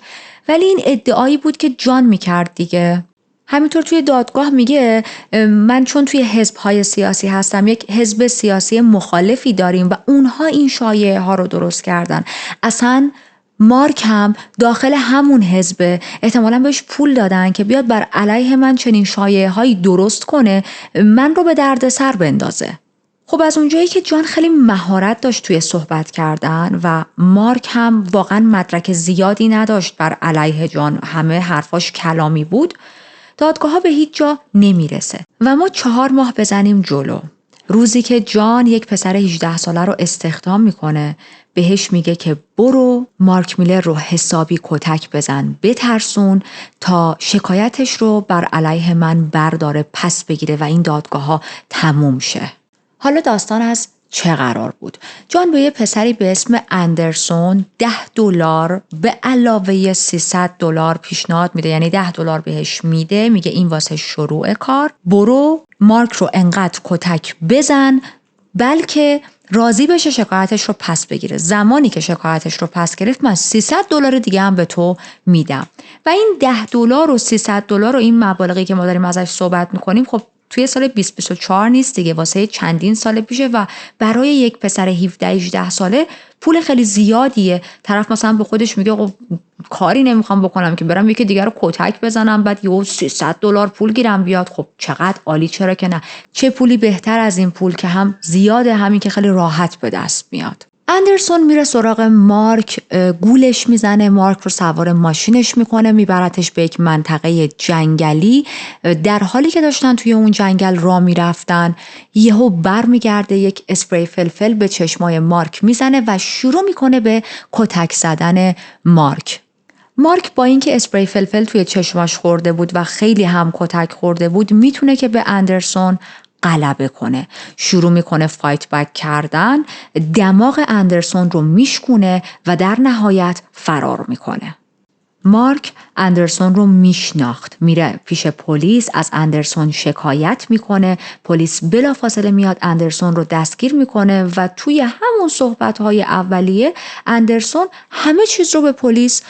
ولی این ادعایی بود که جان میکرد دیگه. همینطور توی دادگاه میگه من چون توی حزب‌های سیاسی هستم، یک حزب سیاسی مخالفی داریم و اونها این شایعه ها رو درست کردن. اصلا مارک هم داخل همون حزب، احتمالاً بهش پول دادن که بیاد بر علیه من چنین شایعه هایی درست کنه، من رو به دردسر بندازه. خب از اونجایی که جان خیلی مهارت داشت توی صحبت کردن و مارک هم واقعا مدرک زیادی نداشت بر علیه جان، همه حرفاش کلامی بود، دادگاه ها به هیچ جا نمیرسه و ما 4 ماه بزنیم جلو. روزی که جان یک پسر 18 ساله رو استخدام میکنه، بهش میگه که برو مارک میلر رو حسابی کتک بزن، بترسون تا شکایتش رو بر علیه من برداره، پس بگیره و این دادگاه ها تموم شه. حالا داستان از چه قرار بود؟ جان به یه پسری به اسم اندرسون $10 به علاوه $300 پیشنهاد میده، یعنی $10 بهش میده، میگه این واسه شروع کار، برو مارک رو انقدر کتک بزن بلکه راضی بشه شکایتش رو پس بگیره. زمانی که شکایتش رو پس گرفت من $300 دیگه هم به تو میدم. و این $10 و $300 و این مبالغی که ما داریم ازش صحبت میکنیم خب توی سال 2024 نیست دیگه، واسه چندین سال پیشه و برای یک پسر 17-18 ساله پول خیلی زیادیه. طرف مثلا به خودش میگه خب کاری نمیخوام بکنم که برم یکی دیگر رو کتک بزنم بعد یهو $300 پول گیرم بیاد، خب چقدر عالی، چرا که نه؟ چه پولی بهتر از این پول که هم زیاده، همین که خیلی راحت به دست میاد. اندرسون میره سراغ مارک، گولش میزنه، مارک رو سوار ماشینش میکنه، میبرتش به یک منطقه جنگلی. در حالی که داشتن توی اون جنگل راه میرفتن، یهو برمیگرده یک اسپری فلفل به چشمای مارک میزنه و شروع میکنه به کتک زدن مارک. مارک با اینکه اسپری فلفل توی چشماش خورده بود و خیلی هم کتک خورده بود، میتونه که به اندرسون غلبه کنه. شروع میکنه فایت بک کردن، دماغ اندرسون رو میشکونه و در نهایت فرار میکنه. مارک اندرسون رو میشناخت، میره پیش پلیس، از اندرسون شکایت میکنه، پلیس بلافاصله میاد اندرسون رو دستگیر میکنه و توی همون صحبت‌های اولیه اندرسون همه چیز رو به پلیس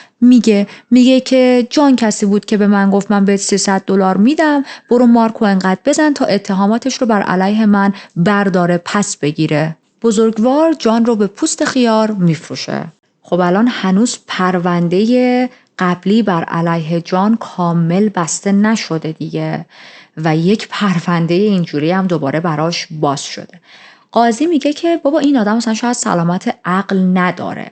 میگه که جان کسی بود که به من گفت من بهت $300 میدم، برو مارکو انقدر بزن تا اتهاماتش رو بر علیه من برداره، پس بگیره. بزرگوار جان رو به پوست خیار میفروشه. خب الان هنوز پرونده قبلی بر علیه جان کامل بسته نشده دیگه و یک پرونده اینجوری هم دوباره براش باز شده. قاضی میگه که بابا این آدم مثلا شاید سلامت عقل نداره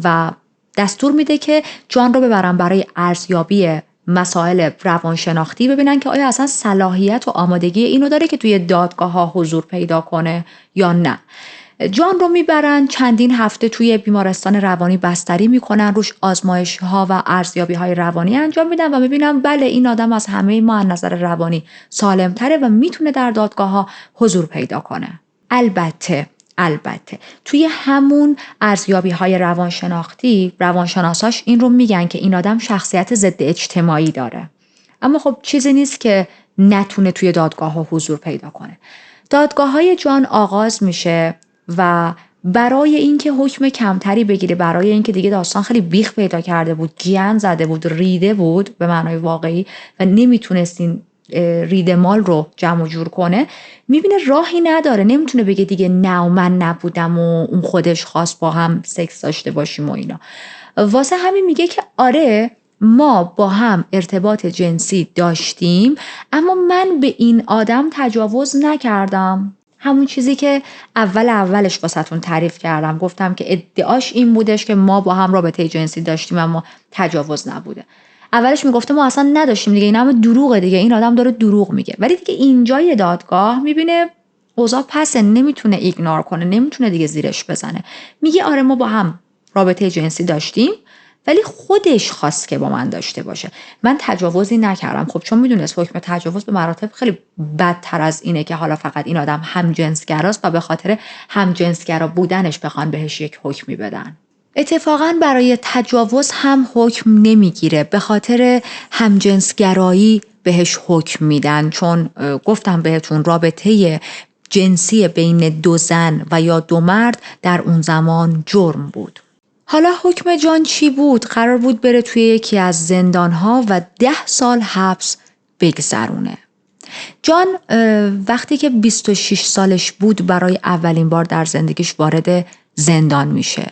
و دستور میده که جان رو ببرن برای ارزیابی مسائل روانشناختی، ببینن که آیا اصلا صلاحیت و آمادگی اینو داره که توی دادگاه ها حضور پیدا کنه یا نه. جان رو میبرن چندین هفته توی بیمارستان روانی بستری میکنن، روش آزمایش ها و ارزیابی های روانی انجام میدن و میبینن بله این آدم از همه ما از نظر روانی سالم تره و میتونه در دادگاه ها حضور پیدا کنه. البته توی همون ارزیابی های روانشناختی روانشناساش این رو میگن که این آدم شخصیت ضد اجتماعی داره، اما خب چیزی نیست که نتونه توی دادگاه ها حضور پیدا کنه. دادگاه های جان آغاز میشه و برای اینکه حکم کمتری بگیره، برای اینکه دیگه داستان خیلی بیخ پیدا کرده بود، گیان زده بود، ریده بود به معنای واقعی و نمیتونست این ریده مال رو جمع و جور کنه، میبینه راهی نداره، نمیتونه بگه دیگه نه من نبودم و اون خودش خواست با هم سکس داشته باشیم و اینا. واسه همین میگه که آره ما با هم ارتباط جنسی داشتیم اما من به این آدم تجاوز نکردم. همون چیزی که اولش واسهتون تعریف کردم، گفتم که ادعاش این بودش که ما با هم رابطه جنسی داشتیم اما تجاوز نبوده. اولش میگفته ما اصلا نداشتیم دیگه، این همه دروغه دیگه، این آدم داره دروغ میگه. ولی دیگه اینجای دادگاه میبینه اوضاع پسه، نمیتونه ایگنور کنه، نمیتونه دیگه زیرش بزنه، میگه آره ما با هم رابطه جنسی داشتیم ولی خودش خواست که با من داشته باشه. من تجاوزی نکردم. خب چون میدونست حکم تجاوز به مراتب خیلی بدتر از اینه که حالا فقط این آدم همجنسگراست و به خاطر همجنسگرا بودنش بخوان بهش یک حکمی بدن. اتفاقاً برای تجاوز هم حکم نمیگیره، به خاطر همجنسگرایی بهش حکم میدن، چون گفتم بهتون رابطه جنسی بین دو زن و یا دو مرد در اون زمان جرم بود. حالا حکم جان چی بود؟ قرار بود بره توی یکی از زندانها و 10 سال حبس بگذرونه. جان وقتی که 26 سالش بود برای اولین بار در زندگیش وارد زندان میشه.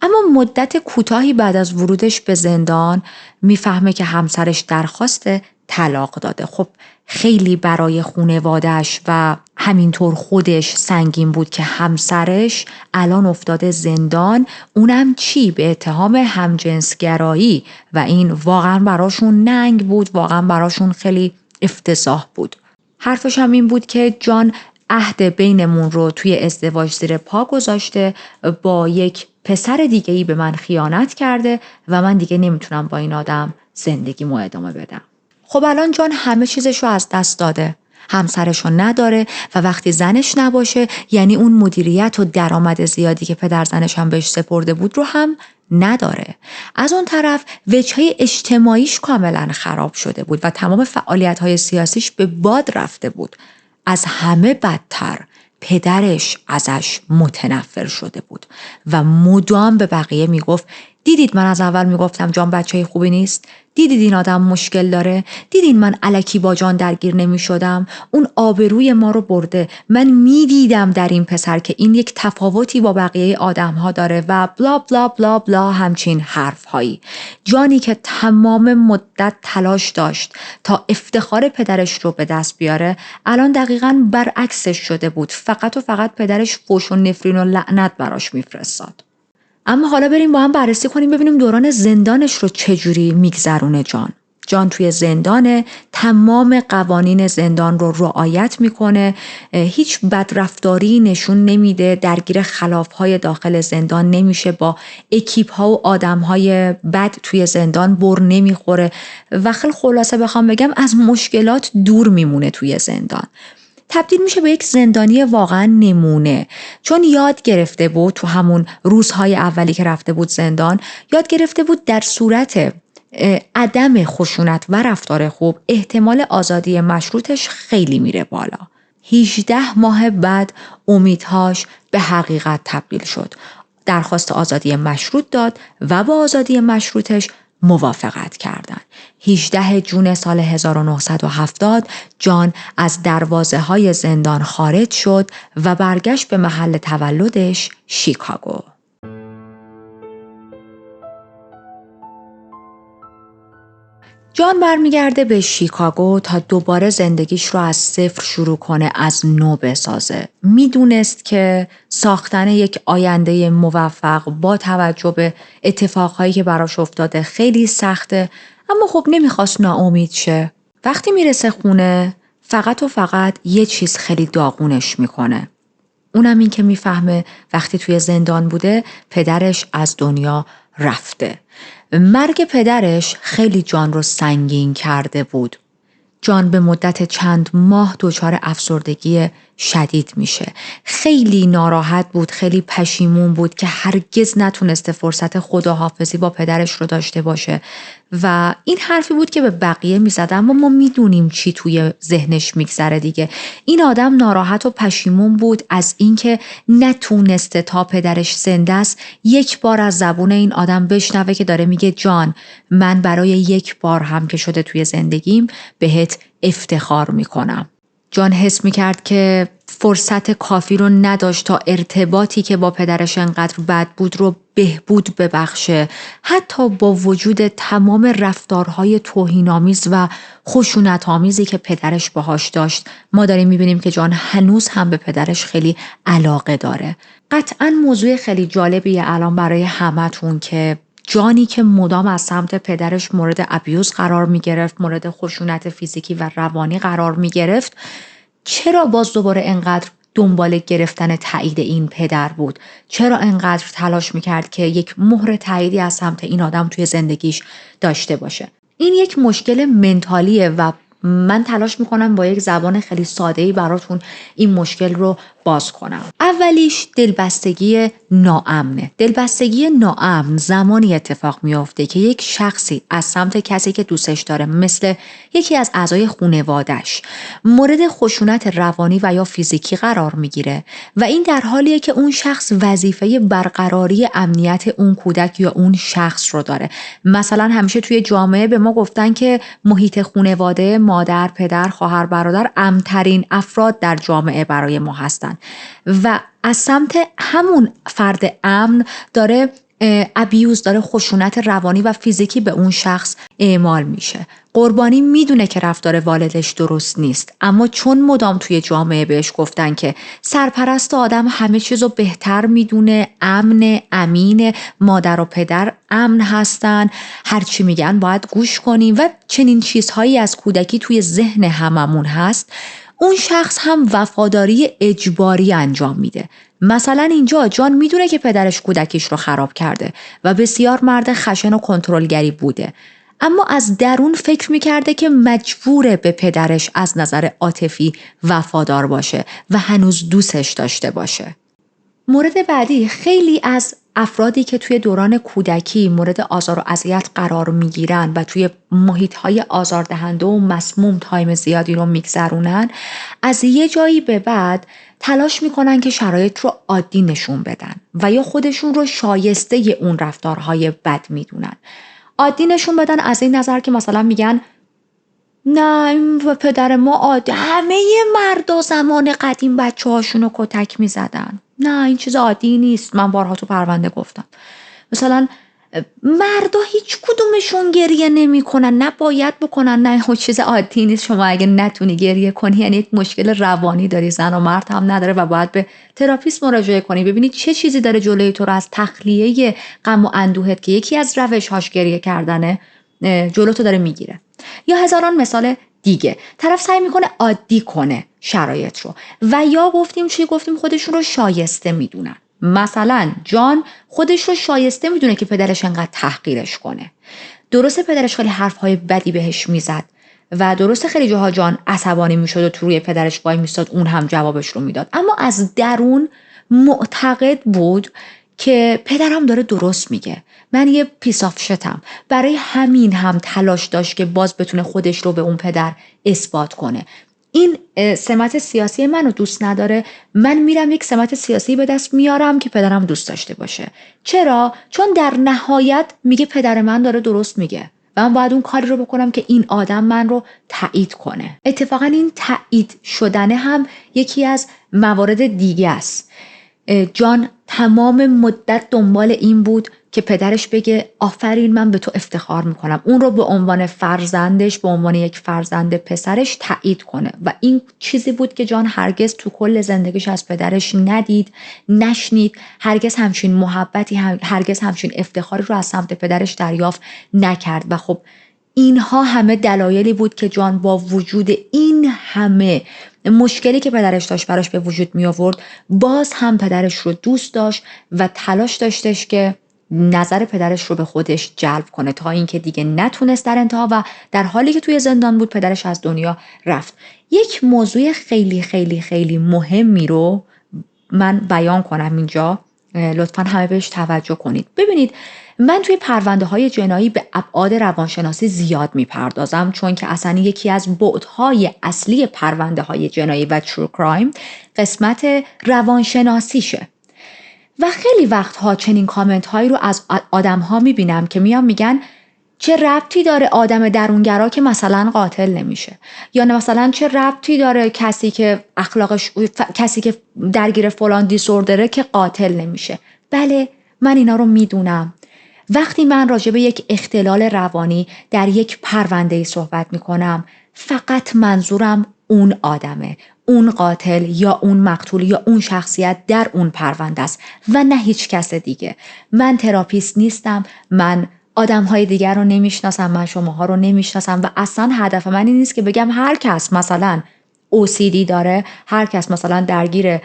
اما مدت کوتاهی بعد از ورودش به زندان میفهمه که همسرش درخواست طلاق داده. خب خیلی برای خانواده‌اش و همینطور خودش سنگین بود که همسرش الان افتاده زندان، اونم چی؟ به اتهام همجنسگرایی، و این واقعا براشون ننگ بود، واقعا براشون خیلی افتضاح بود. حرفش هم این بود که جان عهد بینمون رو توی ازدواج زیر پا گذاشته، با یک پسر دیگه‌ای به من خیانت کرده و من دیگه نمیتونم با این آدم زندگیمو ادامه بدم. خب الان جان همه چیزش رو از دست داده. همسرش رو نداره و وقتی زنش نباشه یعنی اون مدیریت و درآمد زیادی که پدر زنش هم بهش سپرده بود رو هم نداره. از اون طرف وجهه اجتماعیش کاملا خراب شده بود و تمام فعالیت‌های سیاسیش به باد رفته بود. از همه بدتر پدرش ازش متنفر شده بود و مدام به بقیه میگفت دیدید من از اول میگفتم جان بچه خوبی نیست؟ دیدید این آدم مشکل داره؟ دیدین من الکی با جان درگیر نمی شدم؟ اون آبروی ما رو برده. من میدیدم در این پسر که این یک تفاوتی با بقیه آدم ها داره و بلا بلا بلا بلا همچین حرف هایی. جانی که تمام مدت تلاش داشت تا افتخار پدرش رو به دست بیاره الان دقیقاً برعکسش شده بود. فقط و فقط پدرش فوش و نفرین و لعنت براش میفرستاد. اما حالا بریم با هم بررسی کنیم ببینیم دوران زندانش رو چجوری میگذرونه جان. جان توی زندانه، تمام قوانین زندان رو رعایت میکنه، هیچ بدرفتاری نشون نمیده، درگیر خلافهای داخل زندان نمیشه، با اکیپ ها و آدم های بد توی زندان بر نمیخوره و خیلی خلاصه بخوام بگم از مشکلات دور میمونه توی زندان. تبدیل میشه به یک زندانی واقعا نمونه، چون یاد گرفته بود تو همون روزهای اولی که رفته بود زندان، یاد گرفته بود در صورت عدم خشونت و رفتار خوب احتمال آزادی مشروطش خیلی میره بالا. 18 ماه بعد امیدهاش به حقیقت تبدیل شد. درخواست آزادی مشروط داد و با آزادی مشروطش موافقت کردند. 18 جون سال 1970 جان از دروازه های زندان خارج شد و برگشت به محل تولدش شیکاگو. جان برمیگرده به شیکاگو تا دوباره زندگیش رو از صفر شروع کنه، از نو بسازه. میدونست که ساختن یک آینده موفق با توجه به اتفاقهایی که براش افتاده خیلی سخته، اما خب نمیخواست ناامید شه. وقتی میرسه خونه فقط و فقط یه چیز خیلی داغونش میکنه. اونم این که میفهمه وقتی توی زندان بوده پدرش از دنیا رفته. مرگ پدرش خیلی جان رو سنگین کرده بود. جان به مدت چند ماه دچار افسردگی شدید میشه. خیلی ناراحت بود، خیلی پشیمون بود که هرگز نتونسته فرصت خداحافظی با پدرش رو داشته باشه و این حرفی بود که به بقیه میزد، اما ما میدونیم چی توی ذهنش میگذره دیگه. این آدم ناراحت و پشیمون بود از اینکه نتونسته تا پدرش زنده است یک بار از زبون این آدم بشنوه که داره میگه جان من برای یک بار هم که شده توی زندگیم بهت افتخار میکنم. جان حس میکرد که فرصت کافی رو نداشت تا ارتباطی که با پدرش انقدر بد بود رو بهبود ببخشه، حتی با وجود تمام رفتارهای توهین‌آمیز و خشونت‌آمیزی که پدرش باهاش داشت. ما داریم میبینیم که جان هنوز هم به پدرش خیلی علاقه داره. قطعاً موضوع خیلی جالبیه الان برای همتون که جانی که مدام از سمت پدرش مورد ابیوز قرار می گرفت، مورد خشونت فیزیکی و روانی قرار می گرفت، چرا باز دوباره انقدر دنبال گرفتن تایید این پدر بود؟ چرا انقدر تلاش میکرد که یک مهر تاییدی از سمت این آدم توی زندگیش داشته باشه؟ این یک مشکل منتالیه و من تلاش میکنم با یک زبان خیلی ساده‌ای براتون این مشکل رو باز کنم. اولیش دلبستگی ناامنه. دلبستگی ناامن زمانی اتفاق میفته که یک شخصی از سمت کسی که دوستش داره، مثل یکی از اعضای خانواده‌اش، مورد خشونت روانی و یا فیزیکی قرار میگیره و این در حالیه که اون شخص وظیفه برقراری امنیت اون کودک یا اون شخص رو داره. مثلا همیشه توی جامعه به ما گفتن که محیط خانواده، مادر، پدر، خواهر، برادر امن‌ترین افراد در جامعه برای ما هستن و از سمت همون فرد امن داره ابیوز، داره خشونت روانی و فیزیکی به اون شخص اعمال میشه. قربانی میدونه که رفتار والدش درست نیست، اما چون مدام توی جامعه بهش گفتن که سرپرست آدم همه چیزو بهتر میدونه، امین، مادر و پدر امن هستن، هرچی میگن باید گوش کنیم و چنین چیزهایی از کودکی توی ذهن هممون هست، اون شخص هم وفاداری اجباری انجام میده. مثلا اینجا جان میدونه که پدرش کودکیش رو خراب کرده و بسیار مرد خشن و کنترلگری بوده، اما از درون فکر میکرده که مجبوره به پدرش از نظر عاطفی وفادار باشه و هنوز دوستش داشته باشه. مورد بعدی، خیلی از افرادی که توی دوران کودکی مورد آزار و اذیت قرار میگیرن و توی محیط‌های آزاردهنده و مسموم تایم زیادی رو میگذرونن، از یه جایی به بعد تلاش میکنن که شرایط رو عادی نشون بدن و یا خودشون رو شایسته اون رفتارهای بد میدونن. عادی نشون بدن از این نظر که مثلا میگن نه این پدر ما عادی، همه مردا زمان قدیم بچه هاشونو کتک میزدن، نه این چیز عادی نیست. من بارها تو پرونده گفتم مثلا مردا هیچ کدومشون گریه نمی کنن، نه باید بکنن، نه این چیز عادی نیست. شما اگه نتونی گریه کنی یعنی یک مشکل روانی داری، زن و مرد هم نداره و باید به تراپیست مراجعه کنی ببینید چه چیزی داره جلوی تو رو از تخلیه غم و اندوهت که یکی از روش‌هاش گریه کردنه جلو تو داره میگیره. یا هزاران مثال دیگه. طرف سعی میکنه عادی کنه شرایط رو و یا گفتیم خودشون رو شایسته میدونن. مثلا جان خودش رو شایسته میدونه که پدرش انقدر تحقیرش کنه. درسته پدرش خیلی حرفهای بدی بهش میزد و درسته خیلی جاها جان عصبانی میشد و تو روی پدرش وای میستاد، اون هم جوابش رو میداد، اما از درون معتقد بود که پدرم داره درست میگه، من یه پیس آف شتم. برای همین هم تلاش داشت که باز بتونه خودش رو به اون پدر اثبات کنه. این سمت سیاسی منو دوست نداره، من میرم یک سمت سیاسی به دست میارم که پدرم دوست داشته باشه. چرا؟ چون در نهایت میگه پدر من داره درست میگه و من باید اون کاری رو بکنم که این آدم من رو تایید کنه. اتفاقا این تایید شدنه هم یکی از موارد دیگه است. جان تمام مدت دنبال این بود که پدرش بگه آفرین من به تو افتخار میکنم، اون رو به عنوان فرزندش، به عنوان یک فرزند پسرش تایید کنه و این چیزی بود که جان هرگز تو کل زندگیش از پدرش ندید، نشنید، هرگز همچین محبتی، هرگز همچین افتخاری رو از سمت پدرش دریافت نکرد. و خب اینها همه دلایلی بود که جان با وجود این همه مشکلی که پدرش داشت براش به وجود می آورد، باز هم پدرش رو دوست داشت و تلاش داشتش که نظر پدرش رو به خودش جلب کنه تا اینکه دیگه نتونست در انتها و در حالی که توی زندان بود پدرش از دنیا رفت. یک موضوع خیلی خیلی خیلی مهمی رو من بیان کنم اینجا، لطفاً همه بهش توجه کنید. ببینید من توی پرونده های جنایی به ابعاد روانشناسی زیاد میپردازم، چون که اصلا یکی از بعدهای اصلی پرونده های جنایی و ترو کرایم قسمت روانشناسیشه و خیلی وقتها چنین کامنت هایی رو از آدم ها میبینم که میگن چه ربطی داره آدم درونگرا که مثلا قاتل نمیشه، یا مثلا چه ربطی داره کسی که کسی که درگیر فلان دیسوردره که قاتل نمیشه. بله من اینا رو میدونم. وقتی من راجع به یک اختلال روانی در یک پرونده‌ای صحبت میکنم فقط منظورم اون آدمه، اون قاتل یا اون مقتول یا اون شخصیت در اون پرونده است و نه هیچ کس دیگه. من تراپیست نیستم، من آدم‌های دیگر رو نمیشناسم، من شماها رو نمیشناسم و اصلا هدف من این نیست که بگم هر کس مثلا OCD داره، هر کس مثلا درگیر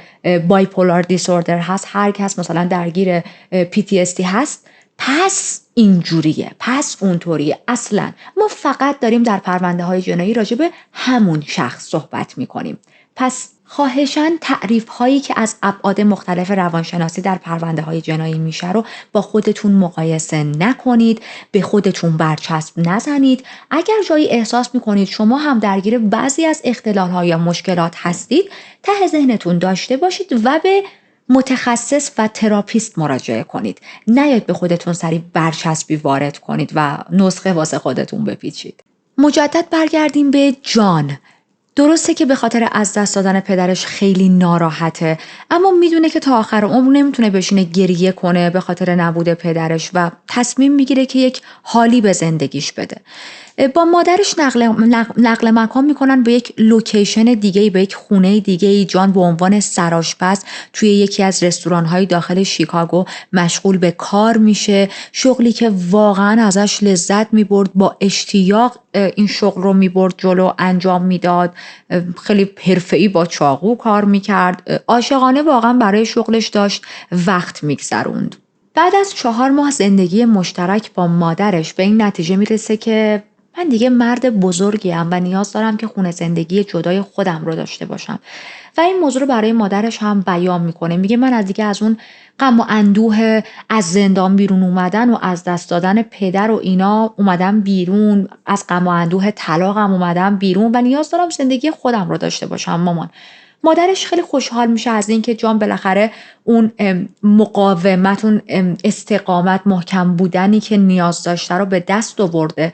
بایپولار دیسوردر هست، هر کس مثلا درگیر PTSD هست، پس اینجوریه، پس اونطوریه. اصلا ما فقط داریم در پرونده های جنایی راجع به همون شخص صحبت میکنیم. پس خواهشاً تعریف هایی که از ابعاد مختلف روانشناسی در پرونده های جنایی میشه رو با خودتون مقایسه نکنید، به خودتون برچسب نزنید. اگر جایی احساس میکنید شما هم درگیر بعضی از اختلال ها یا مشکلات هستید، ته ذهنتون داشته باشید و به متخصص و تراپیست مراجعه کنید. نیاید به خودتون سریع برچسبی وارد کنید و نسخه واسه خودتون بپیچید. مجدد برگردیم به جان. درسته که به خاطر از دست دادن پدرش خیلی ناراحته، اما میدونه که تا آخر عمر نمیتونه بشینه گریه کنه به خاطر نبود پدرش و تصمیم میگیره که یک حالی به زندگیش بده. با مادرش نقل مکان میکنن به یک لوکیشن دیگه، به یک خونه دیگه. جان به عنوان سرآشپز توی یکی از رستوران‌های داخل شیکاگو مشغول به کار میشه، شغلی که واقعا ازش لذت میبرد، با اشتیاق این شغل رو میبرد جلو، انجام میداد، خیلی حرفه‌ای با چاقو کار میکرد، عاشقانه واقعا برای شغلش داشت وقت میگذروند. بعد از 4 ماه زندگی مشترک با مادرش به این نتیجه میرسه که من دیگه مرد بزرگیم و نیاز دارم که خونه زندگی جدای خودم رو داشته باشم. و این موضوع رو برای مادرش هم بیان میکنه. میگه من دیگه از اون غم و اندوه از زندان بیرون اومدن و از دست دادن پدر و اینا اومدم بیرون، از غم و اندوه طلاقم اومدم بیرون و نیاز دارم زندگی خودم رو داشته باشم مامان. مادرش خیلی خوشحال میشه از این که جان بالاخره اون مقاومت، اون استقامت، محکم بودنی که نیاز داشته رو به دست آورده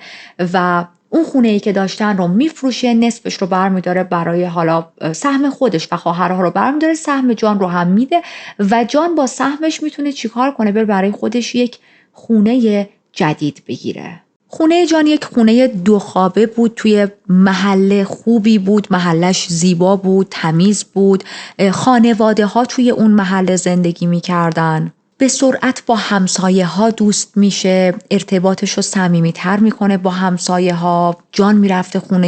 و اون خونه‌ای که داشتن رو میفروشه، نصفش رو برمیداره برای حالا سهم خودش و خواهرها رو برمیداره، سهم جان رو هم میده و جان با سهمش میتونه چیکار کنه؟ بره برای خودش یک خونه جدید بگیره. خونه جان یک خونه 2 خوابه بود، توی محله خوبی بود، محلش زیبا بود، تمیز بود، خانواده ها توی اون محله زندگی می کردن. به سرعت با همسایه ها دوست میشه، ارتباطش رو صمیمیتر میکنه با همسایه ها. جان میرفته خونه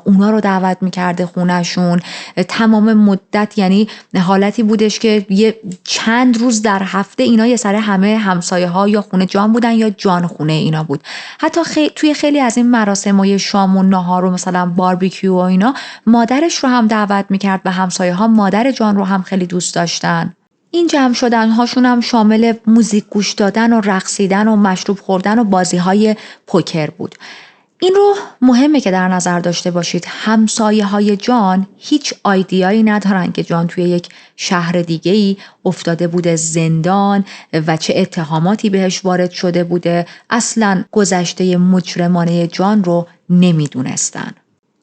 اونا رو دعوت میکرده خونهشون. تمام مدت یعنی حالتی بودش که یه چند روز در هفته اینا یه سره همه همسایه ها یا خونه جان بودن یا جان خونه اینا بود. حتی توی خیلی از این مراسم و شام و نهار و مثلا باربیکیو و اینا مادرش رو هم دعوت میکرد و همسایه ها مادر جان رو هم خیلی دوست داشتن. این جمع شدن هاشون هم شامل موزیک گوش دادن و رقصیدن و مشروب خوردن و بازی های پوکر بود. این رو مهمه که در نظر داشته باشید. همسایه های جان هیچ آیدیایی ندارن که جان توی یک شهر دیگه‌ای افتاده بوده زندان و چه اتهاماتی بهش وارد شده بوده. اصلاً گذشته مجرمانه جان رو نمیدونستن.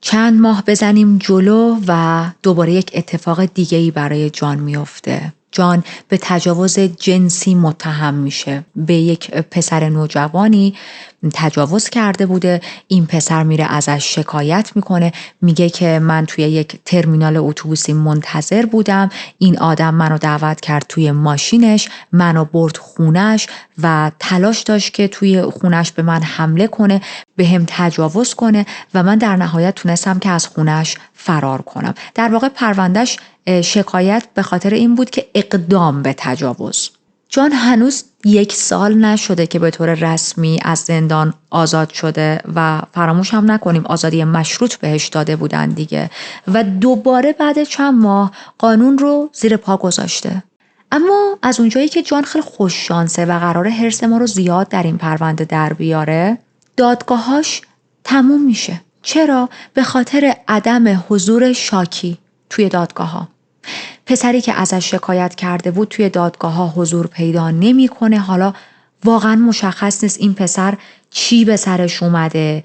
چند ماه بزنیم جلو و دوباره یک اتفاق دیگه‌ای برای جان میفته. جان به تجاوز جنسی متهم میشه. به یک پسر نوجوانی تجاوز کرده بوده. این پسر میره ازش شکایت میکنه، میگه که من توی یک ترمینال اتوبوسی منتظر بودم، این آدم منو دعوت کرد توی ماشینش، منو برد خونش و تلاش داشت که توی خونش به من حمله کنه، به هم تجاوز کنه و من در نهایت تونستم که از خونش فرار کنم. در واقع پروندهش شکایت به خاطر این بود که اقدام به تجاوز. جان هنوز 1 سال نشده که به طور رسمی از زندان آزاد شده و فراموش هم نکنیم آزادی مشروط بهش داده بودن دیگه و دوباره بعد چند ماه قانون رو زیر پا گذاشته. اما از اونجایی که جان خیلی خوش شانسه و قراره حرص ما رو زیاد در این پرونده در بیاره، دادگاهاش تموم میشه. چرا؟ به خاطر عدم حضور شاکی توی دادگاه‌ها. پسری که ازش شکایت کرده بود توی دادگاه‌ها حضور پیدا نمی‌کنه. حالا واقعا مشخص نیست این پسر چی به سرش اومده،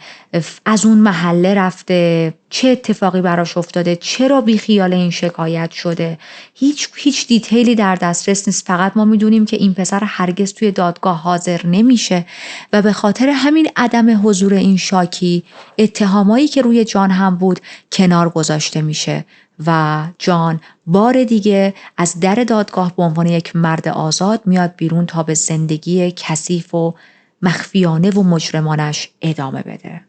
از اون محله رفته، چه اتفاقی براش افتاده، چرا بی خیال این شکایت شده. هیچ دیتیلی در دسترس نیست. فقط ما میدونیم که این پسر هرگز توی دادگاه حاضر نمیشه و به خاطر همین عدم حضور این شاکی اتهامایی که روی جان هم بود کنار گذاشته میشه و جان بار دیگه از در دادگاه به عنوان یک مرد آزاد میاد بیرون تا به زندگی کثیف و مخفیانه و مجرمانش ادامه بده.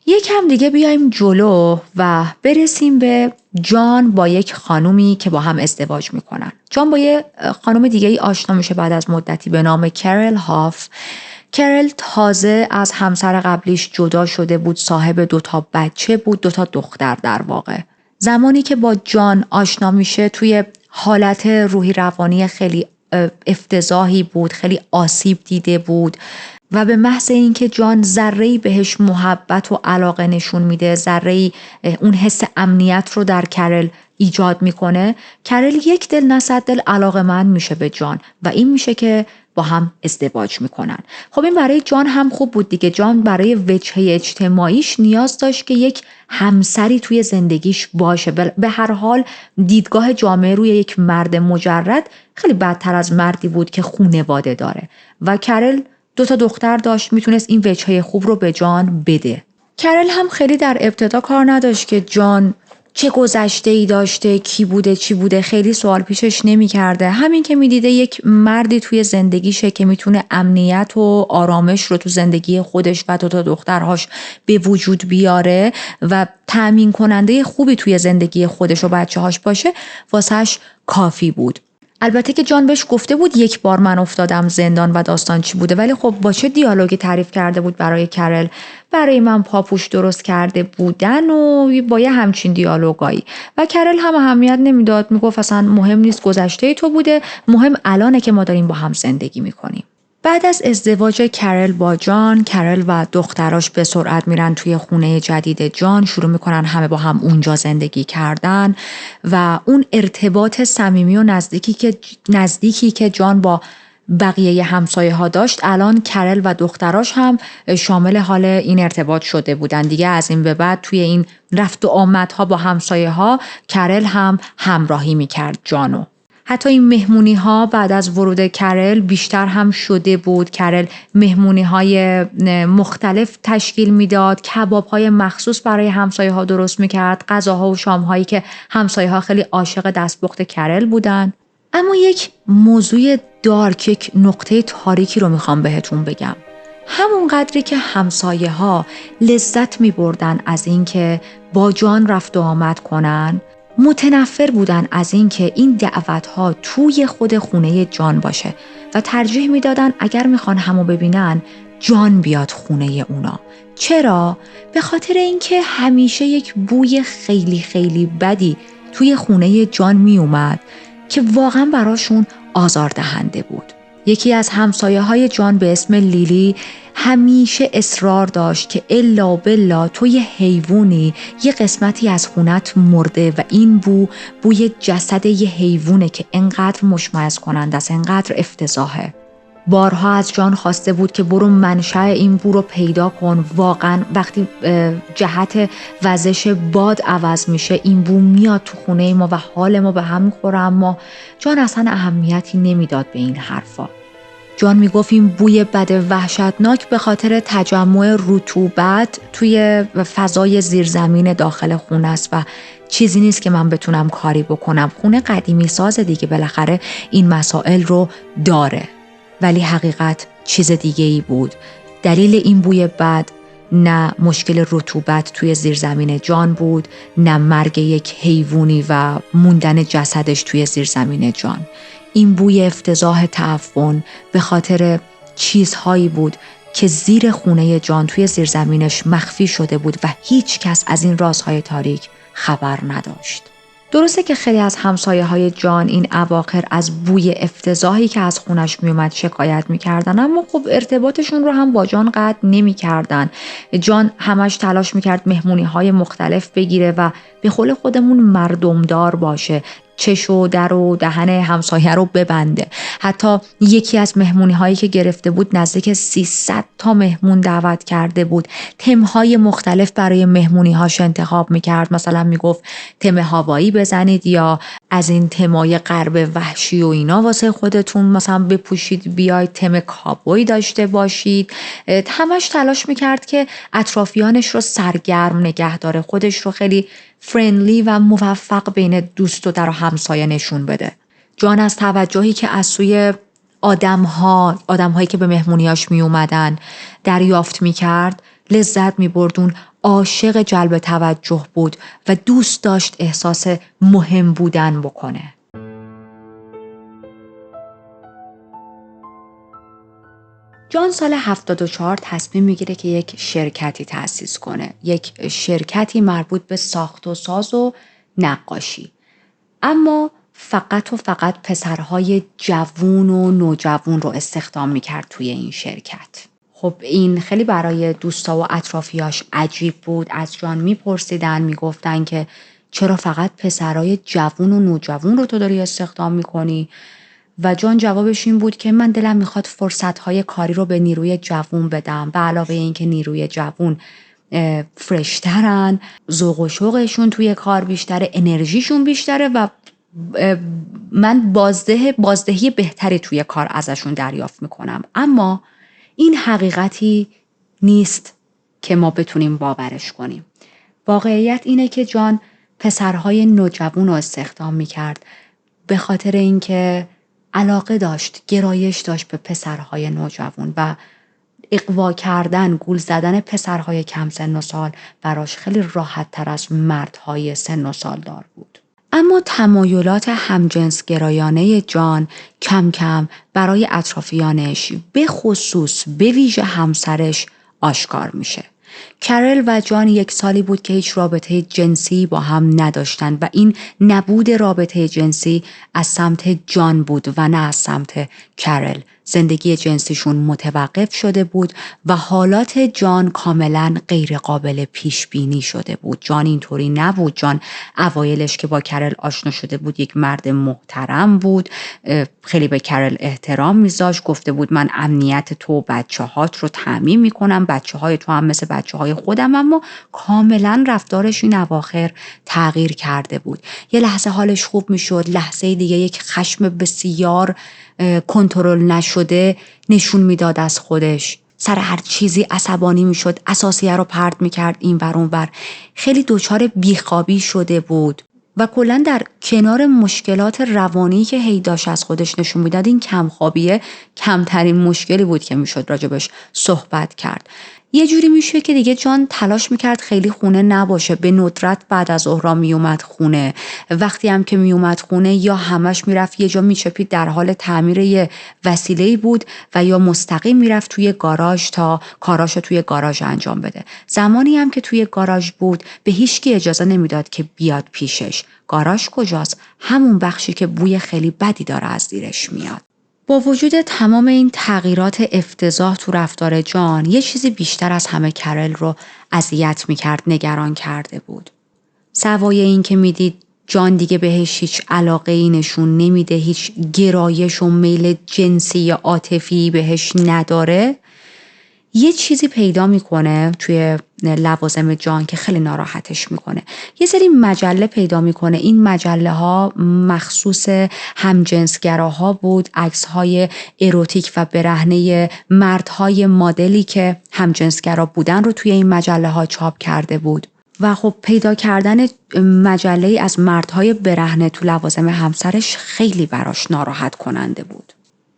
یکم دیگه بیایم جلو و برسیم به جان با یک خانومی که با هم ازدواج میکنن. جان با یه خانوم دیگه ای آشنا میشه بعد از مدتی به نام کرل هاف. کرل تازه از همسر قبلیش جدا شده بود، صاحب 2 بچه بود، 2 دختر در واقع. زمانی که با جان آشنا میشه توی حالت روحی روانی خیلی افتضاحی بود، خیلی آسیب دیده بود و به محض اینکه جان ذره‌ای بهش محبت و علاقه نشون میده، ذره‌ای اون حس امنیت رو در کرل ایجاد میکنه، کرل یک دل نه صد دل علاقه‌مند میشه به جان و این میشه که با هم ازدواج میکنن. خب این برای جان هم خوب بود دیگه. جان برای وجهه اجتماعیش نیاز داشت که یک همسری توی زندگیش باشه. به هر حال دیدگاه جامعه روی یک مرد مجرد خیلی بدتر از مردی بود که خانواده داره و کرل 2 دختر داشت، میتونست این وجهه خوب رو به جان بده. کرل هم خیلی در ابتدا کار نداشت که جان چه گذشته‌ای داشته، کی بوده، چی بوده، خیلی سوال پیشش نمی‌کرده. همین که می‌دیده یک مردی توی زندگیشه که میتونه امنیت و آرامش رو تو زندگی خودش و 2 دخترهاش به وجود بیاره و تأمین کننده خوبی توی زندگی خودش و بچه‌هاش باشه، واسهش کافی بود. البته که جان بهش گفته بود یک بار من افتادم زندان و داستان چی بوده، ولی خب با چه دیالوگی تعریف کرده بود برای کرل، برای من پاپوش درست کرده بودن و با یه همچین دیالوگایی و کرل هم اهمیت نمیداد، میگفت اصلا مهم نیست گذشته تو بوده، مهم الانه که ما داریم با هم زندگی میکنیم. بعد از ازدواج کرل با جان، کرل و دختراش به سرعت میرن توی خونه جدید جان، شروع میکنن همه با هم اونجا زندگی کردن و اون ارتباط صمیمی و نزدیکی که جان با بقیه همسایه ها داشت، الان کرل و دختراش هم شامل حال این ارتباط شده بودن دیگه. از این به بعد توی این رفت و آمدها با همسایه ها کرل هم همراهی میکرد جانو. حتی این مهمونی ها بعد از ورود کرل بیشتر هم شده بود. کرل مهمونی های مختلف تشکیل میداد، کباب های مخصوص برای همسایه ها درست میکرد، غذاها و شام هایی که همسایه ها خیلی عاشق دستپخت کرل بودن. اما یک موضوع دارک، یک نقطه تاریکی رو میخوام بهتون بگم. همون قدری که همسایه ها لذت میبردن از این که با جان رفت و آمد کنن، متنفر بودن از این که این دعوت‌ها توی خود خونه جان باشه و ترجیح میدادن اگر میخوان همو ببینن جان بیاد خونه اونا. چرا؟ به خاطر اینکه همیشه یک بوی خیلی خیلی بدی توی خونه جان میومد که واقعا براشون آزاردهنده بود. یکی از همسایه های جان به اسم لیلی همیشه اصرار داشت که الا بلا تو یه حیوانی یه قسمتی از خونت مرده و این بوی جسد یه حیوانه که انقدر مشمئز کننده است، انقدر افتضاحه. بارها از جان خواسته بود که برو منشأ این بو رو پیدا کن. واقعا وقتی جهت وزش باد عوض میشه این بو میاد تو خونه ما و حال ما به هم میخوره، اما جان اصلا اهمیتی نمیداد به این حرفا. جان میگفت این بوی بد وحشتناک به خاطر تجمع رطوبت توی فضای زیرزمین داخل خونه است و چیزی نیست که من بتونم کاری بکنم. خونه قدیمی ساز دیگه، بالاخره این مسائل رو داره. ولی حقیقت چیز دیگه ای بود. دلیل این بوی بد نه مشکل رطوبت توی زیرزمین جان بود، نه مرگ یک حیوانی و موندن جسدش توی زیرزمین جان. این بوی افتضاح تعفن به خاطر چیزهایی بود که زیر خونه جان توی زیرزمینش مخفی شده بود و هیچ کس از این رازهای تاریک خبر نداشت. درسته که خیلی از همسایه های جان این اواخر از بوی افتضاحی که از خونش میومد شکایت میکردن، اما خب ارتباطشون رو هم با جان قطع نمیکردن. جان همش تلاش میکرد مهمونی های مختلف بگیره و به قول خودمون مردمدار باشه، چش و در و دهن همسایه رو ببنده. حتی یکی از مهمونی هایی که گرفته بود نزدیک 300 تا مهمون دعوت کرده بود. تمهای مختلف برای مهمونی هاش انتخاب میکرد. مثلا میگفت تم هوایی بزنید یا از این تمای غرب وحشی و اینا واسه خودتون مثلا بپوشید، بیاید تم کابوی داشته باشید. همش تلاش میکرد که اطرافیانش رو سرگرم نگه داره، خودش رو خیلی فرندلی و موفق بین دوست و در و همسایه نشون بده. جان از توجهی که از سوی آدم‌هایی که به مهمونیاش می اومدن دریافت می کرد لذت می بردون. عاشق جلب توجه بود و دوست داشت احساس مهم بودن بکنه. جان سال 74 تصمیم میگیره که یک شرکتی تأسیس کنه. یک شرکتی مربوط به ساخت و ساز و نقاشی. اما فقط پسرهای جوون و نوجوون رو استخدام میکرد توی این شرکت. خب این خیلی برای دوستا و اطرافیاش عجیب بود. از جان میپرسیدن، میگفتن که چرا فقط پسرهای جوون و نوجوون رو تو داری استخدام میکنی؟ و جان جوابش این بود که من دلم میخواد فرصتهای کاری رو به نیروی جوون بدم. به علاوه این که نیروی جوون فرشترن، ذوق و شوقشون توی کار بیشتره، انرژیشون بیشتره و من بازدهی بهتری توی کار ازشون دریافت میکنم. اما این حقیقتی نیست که ما بتونیم باورش کنیم. واقعیت اینه که جان پسرهای نوجوان رو استخدام میکرد به خاطر اینکه علاقه داشت، گرایش داشت به پسرهای نوجوان و اغوا کردن، گول زدن پسرهای کم سن و سال براش خیلی راحت تر از مردهای سن و سالدار بود. اما تمایلات همجنس گرایانه جان کم کم برای اطرافیانش، به خصوص به ویژه همسرش آشکار میشه. کرل و جان 1 سالی بود که هیچ رابطه جنسی با هم نداشتن و این نبود رابطه جنسی از سمت جان بود و نه از سمت کرل. زندگی جنسیشون متوقف شده بود و حالات جان کاملا غیر قابل پیش بینی شده بود. جان اینطوری نبود. جان اوایلش که با کرل آشنا شده بود یک مرد محترم بود، خیلی به کرل احترام میذاشت، گفته بود من امنیت تو و بچه‌هات رو تامین میکنم، بچه‌های تو هم مثل بچه‌های خودم. اما کاملا رفتارش این اواخر تغییر کرده بود. یه لحظه حالش خوب میشد، لحظه دیگه یک خشم بسیار کنترل نشده نشون میداد از خودش. سر هر چیزی عصبانی میشد، اساسیه رو پرت میکرد این ور اون ور. خیلی دچار بیخوابی شده بود و کلا در کنار مشکلات روانی که هی داشت از خودش نشون میداد، این کمخوابیه کمترین مشکلی بود که میشد راجبش صحبت کرد. یه جوری میشه که دیگه جان تلاش میکرد خیلی خونه نباشه، به ندرت بعد از ظهر میومد خونه. وقتی هم که میومد خونه یا همش میرفت یه جا میچپید در حال تعمیر یه وسیله‌ای بود و یا مستقیم میرفت توی گاراژ تا کاراشو توی گاراژ انجام بده. زمانی هم که توی گاراژ بود به هیچکی اجازه نمیداد که بیاد پیشش. گاراژ کجاست؟ همون بخشی که بوی خیلی بدی داره از زیرش میاد. با وجود تمام این تغییرات افتضاح تو رفتار جان، یه چیزی بیشتر از همه کرل رو اذیت میکرد، نگران کرده بود. سوای این که میدید جان دیگه بهش هیچ علاقه‌ای نشون نمیده، هیچ گرایش و میل جنسی یا عاطفی بهش نداره، یه چیزی پیدا میکنه توی لوازم جان که خیلی ناراحتش میکنه. یه سری مجله پیدا میکنه. این مجله ها مخصوص همجنسگراها بود، عکس های اروتیک و برهنه مردهای مدلی که همجنسگرا بودن رو توی این مجله ها چاپ کرده بود. و خب پیدا کردن مجله از مردهای برهنه تو لوازم همسرش خیلی براش ناراحت کننده بود.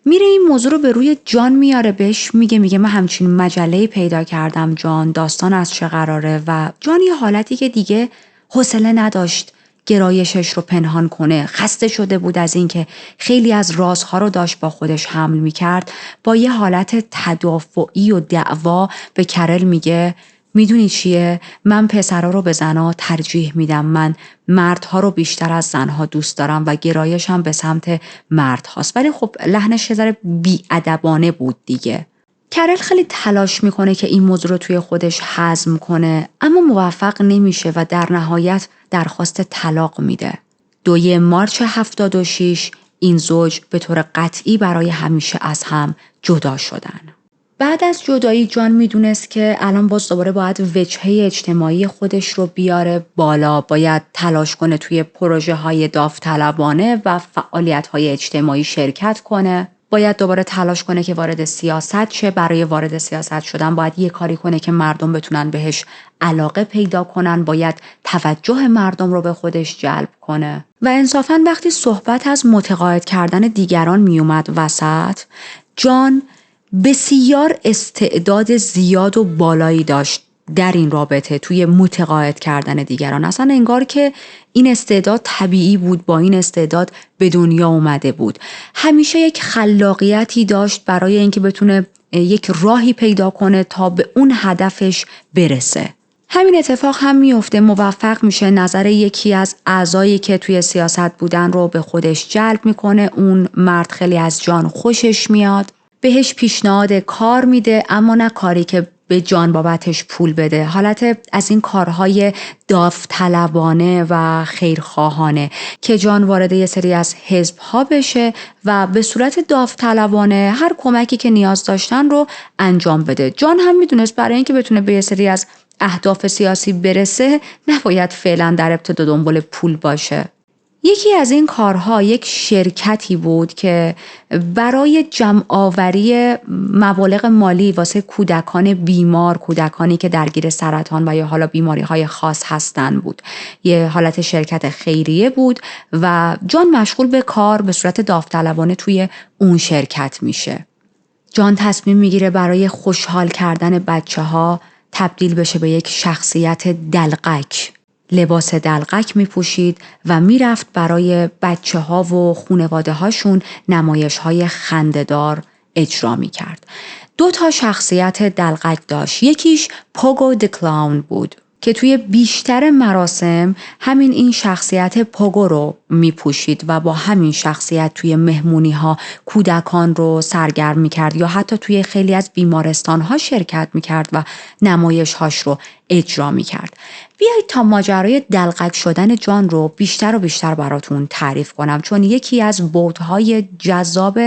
میره این موضوع رو به روی جان میاره، بهش میگه من همچین مجله پیدا کردم جان، داستان از چه قراره؟ و جان یه حالتی که دیگه حوصله نداشت گرایشش رو پنهان کنه، خسته شده بود از این که خیلی از رازها رو داشت با خودش حمل میکرد. با یه حالت تدافعی و دعوا به کرل میگه میدونی چیه؟ من پسرها رو به زنها ترجیح میدم، من مردها رو بیشتر از زنها دوست دارم و گرایشم به سمت مردهاست. ولی خب لحنش یه ذره بی‌ادبانه بود دیگه. کرل خیلی تلاش میکنه که این موضوع رو توی خودش هضم کنه، اما موفق نمیشه و در نهایت درخواست طلاق میده. 2 مارچ 76 این زوج به طور قطعی برای همیشه از هم جدا شدن. بعد از جدایی جان میدونست که الان باز دوباره باید وجهه اجتماعی خودش رو بیاره بالا، باید تلاش کنه توی پروژه های داوطلبانه و فعالیت های اجتماعی شرکت کنه. باید دوباره تلاش کنه که وارد سیاست شه. برای وارد سیاست شدن باید یه کاری کنه که مردم بتونن بهش علاقه پیدا کنن، باید توجه مردم رو به خودش جلب کنه. و انصافاً وقتی صحبت از متقاعد کردن دیگران میومد وسط، جان بسیار استعداد زیاد و بالایی داشت در این رابطه توی متقاعد کردن دیگران. اصلا انگار که این استعداد طبیعی بود، با این استعداد به دنیا اومده بود. همیشه یک خلاقیتی داشت برای اینکه بتونه یک راهی پیدا کنه تا به اون هدفش برسه. همین اتفاق هم میفته، موفق میشه نظر یکی از اعضایی که توی سیاست بودن رو به خودش جلب میکنه. اون مرد خیلی از جان خوشش میاد، بهش پیشنهاد کار میده، اما نه کاری که به جان بابتش پول بده، حالت از این کارهای داوطلبانه و خیرخواهانه که جان وارد یه سری از حزب‌ها بشه و به صورت داوطلبانه هر کمکی که نیاز داشتن رو انجام بده. جان هم میدونست برای اینکه بتونه به یه سری از اهداف سیاسی برسه نباید فعلا در ابتدا دنبال پول باشه. یکی از این کارها یک شرکتی بود که برای جمع آوری مبالغ مالی واسه کودکان بیمار، کودکانی که درگیر سرطان و یا حالا بیماری‌های خاص هستن بود. یه حالت شرکت خیریه بود و جان مشغول به کار به صورت داوطلبانه توی اون شرکت میشه. جان تصمیم میگیره برای خوشحال کردن بچه‌ها تبدیل بشه به یک شخصیت دلقک. لباس دلقک می پوشید و می رفت برای بچه ها و خانواده هاشون نمایش های خنده‌دار اجرا می کرد. 2 شخصیت دلقک داشت. یکیش پوگو د کلاون بود که توی بیشتر مراسم این شخصیت پوگو رو می پوشید و با همین شخصیت توی مهمونی ها کودکان رو سرگرم می کرد یا حتی توی خیلی از بیمارستان ها شرکت می کرد و نمایش هاش رو اجرا می کرد. بیایید تا ماجرای دلقک شدن جان رو بیشتر و بیشتر براتون تعریف کنم، چون یکی از بعدهای جذاب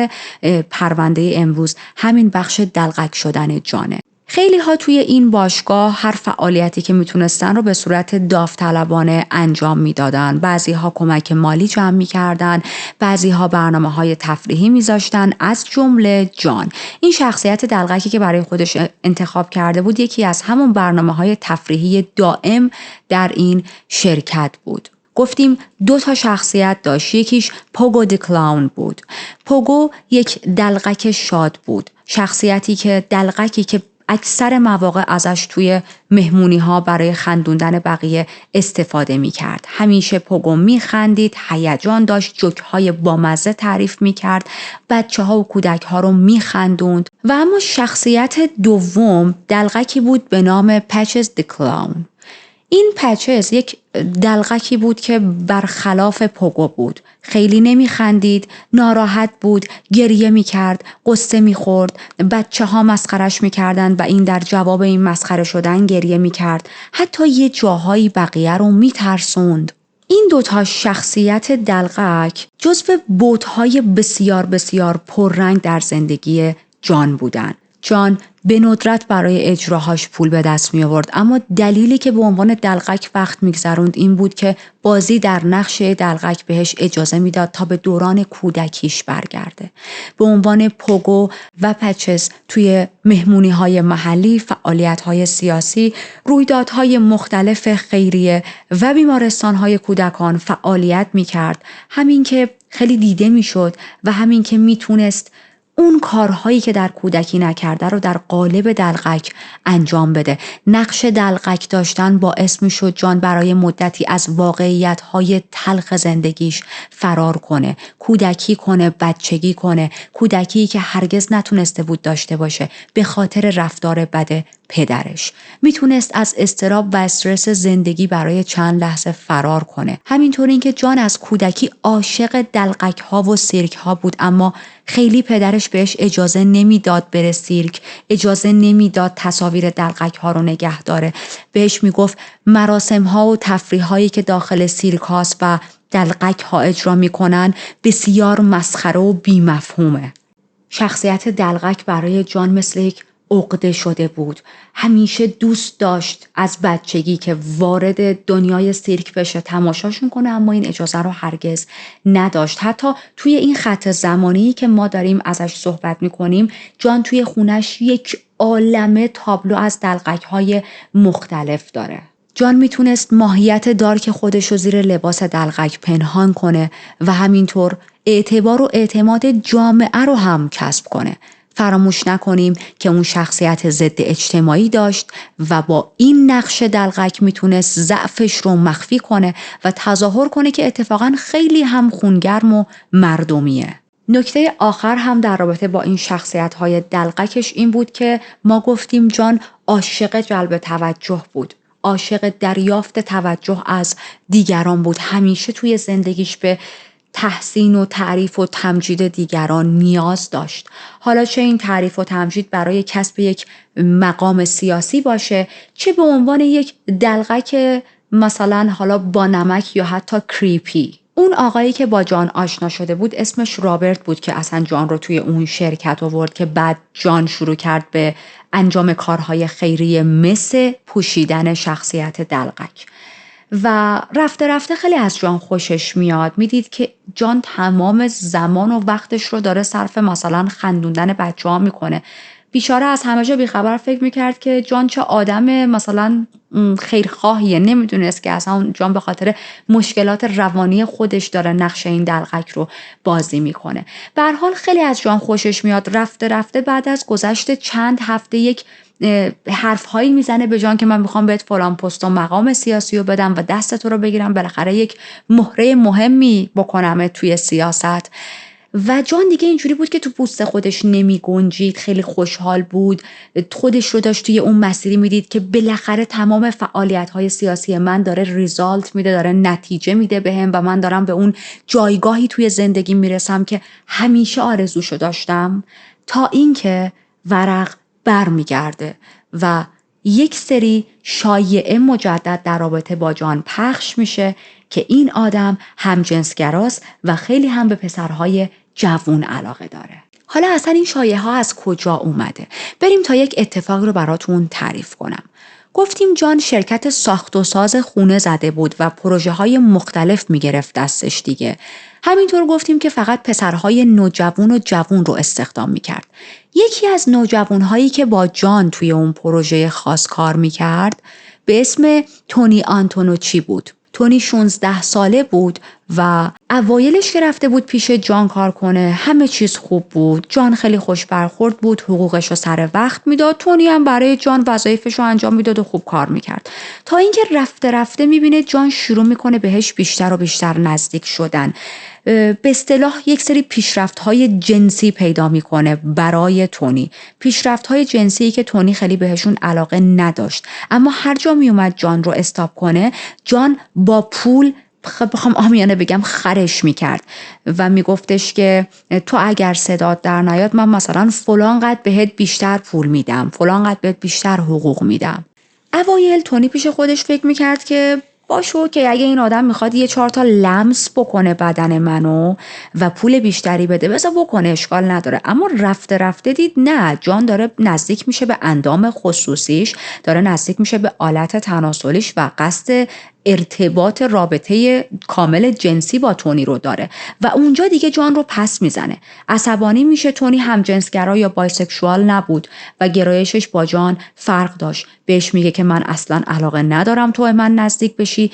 پرونده امروز همین بخش دلقک شدن جانه. خیلی ها توی این باشگاه هر فعالیتی که میتونستن رو به صورت داوطلبانه انجام میدادن. بعضی ها کمک مالی جمع میکردن، بعضی ها برنامه‌های تفریحی میذاشتن، از جمله جان. این شخصیت دلقکی که برای خودش انتخاب کرده بود یکی از همون برنامه‌های تفریحی دائم در این شرکت بود. گفتیم 2 شخصیت داشت. یکیش پوگو د کلاون بود. پوگو یک دلقک شاد بود، شخصیتی که دلقکی که اکثر مواقع ازش توی مهمونی ها برای خندوندن بقیه استفاده می کرد. همیشه پوگو می خندید، هیجان داشت، جوک های بامزه تعریف می کرد، بچه ها و کودک ها رو می خندوند. و اما شخصیت دوم دلقکی بود به نام پچز د کلاون. این پچز یک دلقکی بود که برخلاف پوگو بود. خیلی نمیخندید، ناراحت بود، گریه میکرد، قصه میخورد، بچه ها مسخرش میکردن و این در جواب این مسخره شدن گریه میکرد. حتی یه جاهایی بقیه رو میترسوند. این 2 شخصیت دلقک جزو بعدهای بسیار بسیار پررنگ در زندگی جان بودن. جان به ندرت برای اجراهاش پول به دست می آورد، اما دلیلی که به عنوان دلقک وقت میگذروند این بود که بازی در نقش دلقک بهش اجازه میداد تا به دوران کودکیش برگرده. به عنوان پوگو و پچز توی مهمونی های محلی، فعالیت های سیاسی، رویدادهای مختلف خیریه و بیمارستان های کودکان فعالیت میکرد. همین که خیلی دیده میشد و همین که میتونست اون کارهایی که در کودکی نکرده رو در قالب دلقک انجام بده. نقش دلقک داشتن باعث می شد جان برای مدتی از واقعیت‌های تلخ زندگیش فرار کنه، کودکی کنه، بچگی کنه، کودکی که هرگز نتونسته بود داشته باشه به خاطر رفتار بد پدرش. میتونست از اضطراب و استرس زندگی برای چند لحظه فرار کنه. همینطور این که جان از کودکی عاشق دلقک ها و سیرک ها بود، اما خیلی پدرش بهش اجازه نمیداد بره سیرک، اجازه نمیداد تصاویر دلقک ها رو نگه داره. بهش میگفت مراسم ها و تفریح هایی که داخل سیرک هاست و دلقک ها اجرا میکنن بسیار مسخره و بی‌مفهومه. شخصیت دلقک برای جان مثل یک عقده شده بود. همیشه دوست داشت از بچگی که وارد دنیای سیرک بشه، تماشاشون کنه، اما این اجازه رو هرگز نداشت. حتی توی این خط زمانی که ما داریم ازش صحبت میکنیم، جان توی خونش یک عالمه تابلو از دلقک‌های مختلف داره. جان میتونست ماهیت دارک خودش رو زیر لباس دلقک پنهان کنه و همینطور اعتبار و اعتماد جامعه رو هم کسب کنه. فراموش نکنیم که اون شخصیت ضد اجتماعی داشت و با این نقش دلقک میتونست ضعفش رو مخفی کنه و تظاهر کنه که اتفاقا خیلی هم خونگرم و مردمیه. نکته آخر هم در رابطه با این شخصیت‌های دلقکش این بود که ما گفتیم جان عاشق جلب توجه بود. عاشق دریافت توجه از دیگران بود. همیشه توی زندگیش به تحسین و تعریف و تمجید دیگران نیاز داشت. حالا چه این تعریف و تمجید برای کسب یک مقام سیاسی باشه، چه به عنوان یک دلقک مثلا حالا با نمک یا حتی کریپی. اون آقایی که با جان آشنا شده بود اسمش رابرت بود که اصلا جان رو توی اون شرکت آورد که بعد جان شروع کرد به انجام کارهای خیریه مثل پوشیدن شخصیت دلقک. و رفته رفته خیلی از جان خوشش میاد. میدید که جان تمام زمان و وقتش رو داره صرف مثلا خندوندن بچه ها میکنه. بیچاره از همه جا بیخبر فکر میکرد که جان چه آدم مثلا خیرخواهیه. نمیدونست که اصلا جان به خاطر مشکلات روانی خودش داره نقش این دلقک رو بازی میکنه. به هر حال خیلی از جان خوشش میاد. رفته رفته بعد از گذشت چند هفته یک حرف هایی میزنه به جان که من میخوام بهت فلان پست و مقام سیاسی رو بدم و دست تو رو بگیرم، بالاخره یک مهره مهمی بکنم توی سیاست. و جان دیگه اینجوری بود که تو پوست خودش نمی گنجید. خیلی خوشحال بود، خودش رو داشت توی اون مسیری میدید که بالاخره تمام فعالیت های سیاسی من داره ریزالت میده، داره نتیجه میده بهم و من دارم به اون جایگاهی توی زندگی میرسم که همیشه آرزوشو داشتم. تا اینکه ورق برمیگرده و یک سری شایعه مجدد در رابطه با جان پخش میشه که این آدم همجنسگراست و خیلی هم به پسرهای جوون علاقه داره. حالا اصلا این شایعه ها از کجا اومده؟ بریم تا یک اتفاق رو براتون تعریف کنم. گفتیم جان شرکت ساخت و ساز خونه زده بود و پروژه های مختلف میگرفت دستش دیگه. همینطور گفتیم که فقط پسرهای نوجوان و جوون رو استخدام میکرد. یکی از نوجوانهایی که با جان توی اون پروژه خاص کار میکرد به اسم تونی آنتونوچی بود. تونی 16 ساله بود و اوایلش که رفته بود پیش جان کار کنه همه چیز خوب بود. جان خیلی خوش برخورد بود، حقوقش رو سر وقت میداد. تونی هم برای جان وظایفش رو انجام میداد و خوب کار میکرد. تا اینکه رفته رفته میبینه جان شروع میکنه بهش بیشتر و بیشتر نزدیک شدن. به اصطلاح یک سری پیشرفت‌های جنسی پیدا میکنه برای تونی. پیشرفت‌های جنسی که تونی خیلی بهشون علاقه نداشت، اما هر جا میومد جان رو استاپ کنه جان با پول بخوام عامیانه بگم خرش میکرد و میگفتش که تو اگر صدات در نیاد من مثلا فلان قد بهت بیشتر پول میدم، فلان قد بهت بیشتر حقوق میدم. اوایل تونی پیش خودش فکر میکرد که باشو که اگه این آدم میخواد یه 4 تا لمس بکنه بدن منو و پول بیشتری بده بذار بکنه، اشکال نداره. اما رفته رفته دید نه، جان داره نزدیک میشه به اندام خصوصیش، داره نزدیک میشه به آلت تناسلیش و قصد ارتباط رابطه کامل جنسی با تونی رو داره و اونجا دیگه جان رو پس میزنه. عصبانی میشه. تونی هم جنسگرا یا بایسکشوال نبود و گرایشش با جان فرق داشت. بهش میگه که من اصلا علاقه ندارم تو من نزدیک بشی،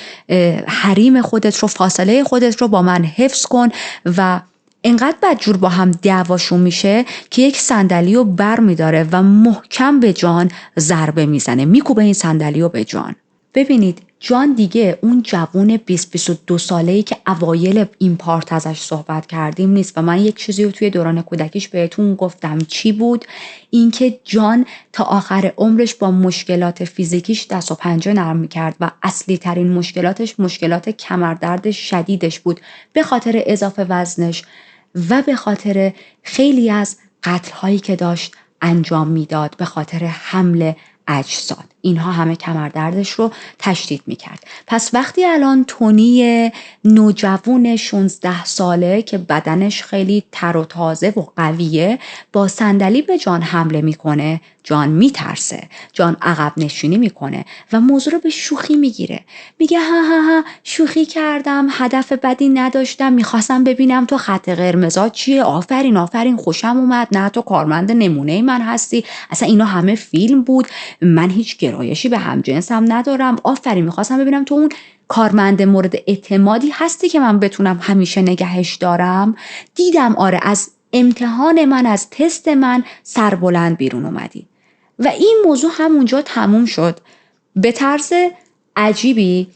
حریم خودت رو، فاصله خودت رو با من حفظ کن. و انقدر بدجور با هم دعواشون میشه که یک صندلی رو بر میداره و محکم به جان ضربه میزنه، میکوبه این صندلی رو به جان. ببینید جان دیگه اون جوون 20-22 ساله‌ای که اوایل این پارت ازش صحبت کردیم نیست و من یک چیزی رو توی دوران کودکیش بهتون گفتم. چی بود؟ اینکه جان تا آخر عمرش با مشکلات فیزیکیش دست و پنجه نرم می‌کرد و اصلی ترین مشکلاتش مشکلات کمردرد شدیدش بود به خاطر اضافه وزنش و به خاطر خیلی از قتل‌هایی که داشت انجام میداد به خاطر حمل اجساد. اینها همه کمردردش رو تشدید میکرد. پس وقتی الان تونی نوجوان 16 ساله که بدنش خیلی تر و تازه و قویه با صندلی به جان حمله میکنه، جان میترسه، جان عقب نشینی میکنه و موضوع رو به شوخی میگیره. میگه ها شوخی کردم، هدف بدی نداشتم، میخواستم ببینم تو خط قرمزا چیه. آفرین خوشم اومد، نه تو کارمند نمونه من هستی، اصلا اینا همه فیلم بود، من هیچ گرایشی به همجنسم ندارم. آفرین میخواستم ببینم تو اون کارمند مورد اعتمادی هستی که من بتونم همیشه نگهش دارم. دیدم آره از امتحان من از تست من سربلند بیرون اومدی. و این موضوع همونجا تموم شد. به طرز عجیبی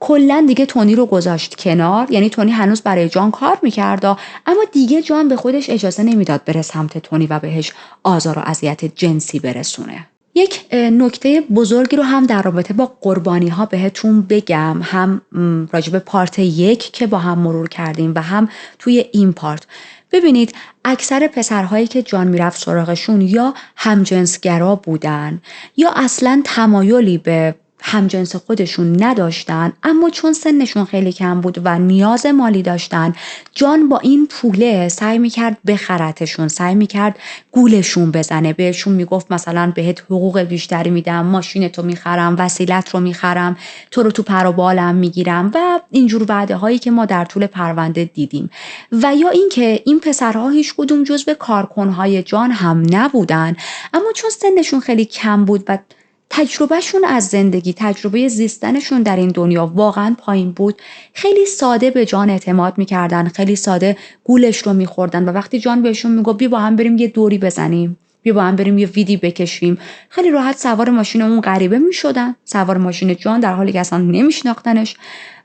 کلا دیگه تونی رو گذاشت کنار. یعنی تونی هنوز برای جان کار میکرد، اما دیگه جان به خودش اجازه نمیداد بره سمت تونی و بهش آزار و اذیت جنسی برسونه. یک نکته بزرگی رو هم در رابطه با قربانی ها بهتون بگم، هم راجب پارت 1 که با هم مرور کردیم و هم توی این پارت. ببینید اکثر پسرهایی که جان میرفت سراغشون یا همجنسگرا بودن یا اصلا تمایلی به همجنس خودشون نداشتن، اما چون سنشون خیلی کم بود و نیاز مالی داشتن، جان با این پوله سعی میکرد بخرتشون، سعی میکرد گولشون بزنه، بهشون میگفت مثلا بهت حقوق بیشتری میدم، ماشینتو میخرم، وسیلت رو میخرم، تو رو تو پر و بالم میگیرم و اینجور وعده هایی که ما در طول پرونده دیدیم. و یا اینکه این پسرها هیچ کدوم جزو کارکنهای جان هم نبودن، اما چون سنشون خیلی کم بود و تجربهشون از زندگی، تجربه زیستنشون در این دنیا واقعا پایین بود، خیلی ساده به جان اعتماد میکردن، خیلی ساده گولش رو میخوردن و وقتی جان بهشون میگفت بیا با هم بریم یه دوری بزنیم، بیا با هم بریم یه ویدی بکشیم، خیلی راحت سوار ماشین اون غریبه میشدن، سوار ماشین جان در حالی که اصلا نمیشناختنش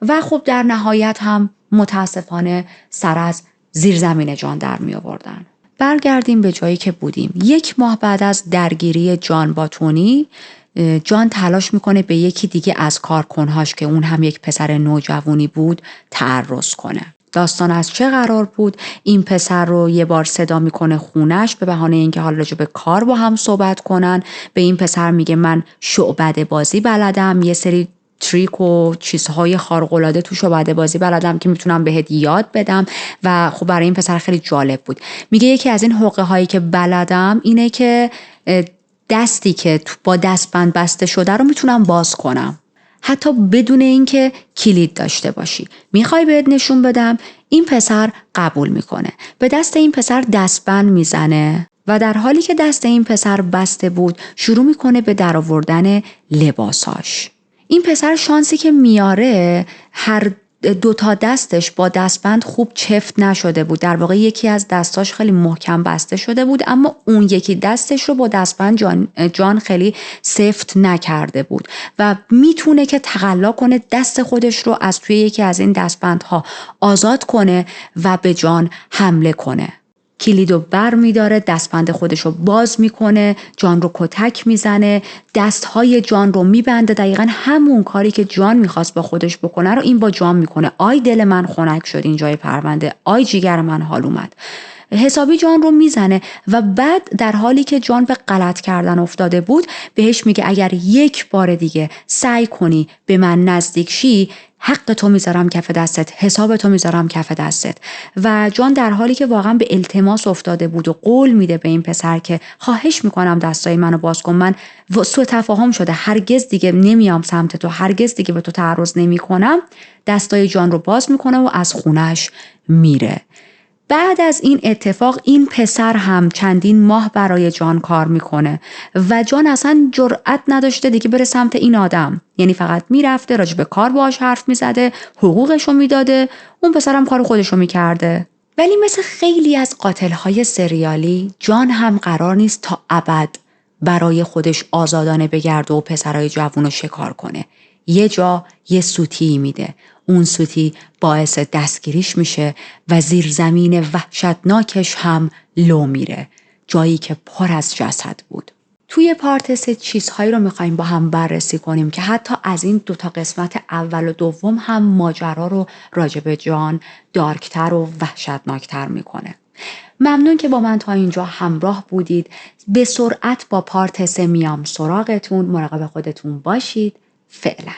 و خب در نهایت هم متاسفانه سر از زیرزمین جان در می آوردن. برگردیم به جایی که بودیم. 1 ماه بعد از درگیری جان با تونی، جان تلاش میکنه به یکی دیگه از کارکنهاش که اون هم یک پسر نوجوانی بود تعرض کنه. داستان از چه قرار بود؟ این پسر رو یه بار صدا میکنه خونش به بهانه اینکه حالا راجع به کار با هم صحبت کنن. به این پسر میگه من شعبده بازی بلدم، یه سری تریک و چیزهای خارق‌العاده تو شعبده بازی بلدم که میتونم بهت یاد بدم. و خب برای این پسر خیلی جالب بود. میگه یکی از این حقه هایی که بلدم اینه که دستی که با دستبند بسته شده رو میتونم باز کنم، حتی بدون اینکه کلید داشته باشی. میخوای بهت نشون بدم؟ این پسر قبول میکنه. به دست این پسر دستبند میزنه و در حالی که دست این پسر بسته بود شروع میکنه به درآوردن لباساش. این پسر شانسی که میاره هر 2 تا دستش با دستبند خوب چفت نشده بود. در واقع یکی از دستاش خیلی محکم بسته شده بود، اما اون یکی دستش رو با دستبند جان خیلی سفت نکرده بود و میتونه که تقلا کنه دست خودش رو از توی یکی از این دستبندها آزاد کنه و به جان حمله کنه. کلیدو بر میداره، دستبند خودش رو باز میکنه، جان رو کتک میزنه، دستهای جان رو میبنده. دقیقا همون کاری که جان میخواست با خودش بکنه رو این با جان میکنه. آی دل من خنک شد این جای پرونده، آی جیگر من حال اومد. حسابی جان رو میزنه و بعد در حالی که جان به غلط کردن افتاده بود بهش میگه اگر 1 بار دیگه سعی کنی به من نزدیک شی، حق تو میذارم کف دستت، حساب تو میذارم کف دستت. و جان در حالی که واقعا به التماس افتاده بود و قول میده به این پسر که خواهش میکنم دستای منو باز کن، من سوء تفاهم شده، هرگز دیگه نمیام سمت تو، هرگز دیگه به تو تعرض نمیکنم، دستای جان رو باز میکنه و از خونش میره. بعد از این اتفاق این پسر هم چندین ماه برای جان کار میکنه و جان اصلا جرأت نداشته دیگه بره سمت این آدم. یعنی فقط میرفته راجع به کار باهاش حرف میزده، حقوقشو میداده، اون پسرم کار خودشو میکرده. ولی مثل خیلی از قاتلهای سریالی جان هم قرار نیست تا ابد برای خودش آزادانه بگرده و پسرای جوونو شکار کنه. یه جا یه سوتی میده، اون سوتی باعث دستگیریش میشه و زیرزمین وحشتناکش هم لو میره، جایی که پر از جسد بود. توی پارت 3 چیزهایی رو میخوایم با هم بررسی کنیم که حتی از این 2 تا قسمت اول و دوم هم ماجرا رو راجب جان دارکتر و وحشتناکتر میکنه. ممنون که با من تا اینجا همراه بودید. به سرعت با پارت 3 میام سراغتون. مراقب خودتون باشید. فعلا.